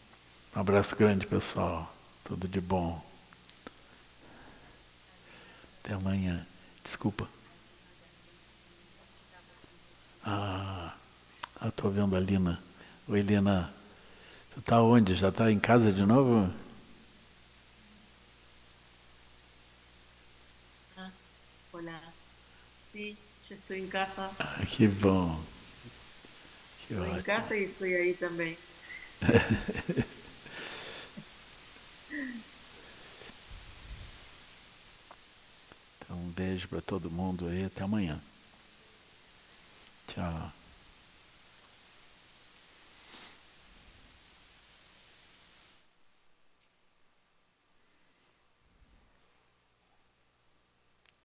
um abraço grande, pessoal. Tudo de bom. Até amanhã. Desculpa. Estou vendo a Lina. Oi, Lina. Você está onde? Já está em casa de novo? Olá. Sim, já estou em casa. Que bom. Que Estou ótimo. em casa e estou aí também. Então, um beijo para todo mundo aí. Até amanhã. Tchau.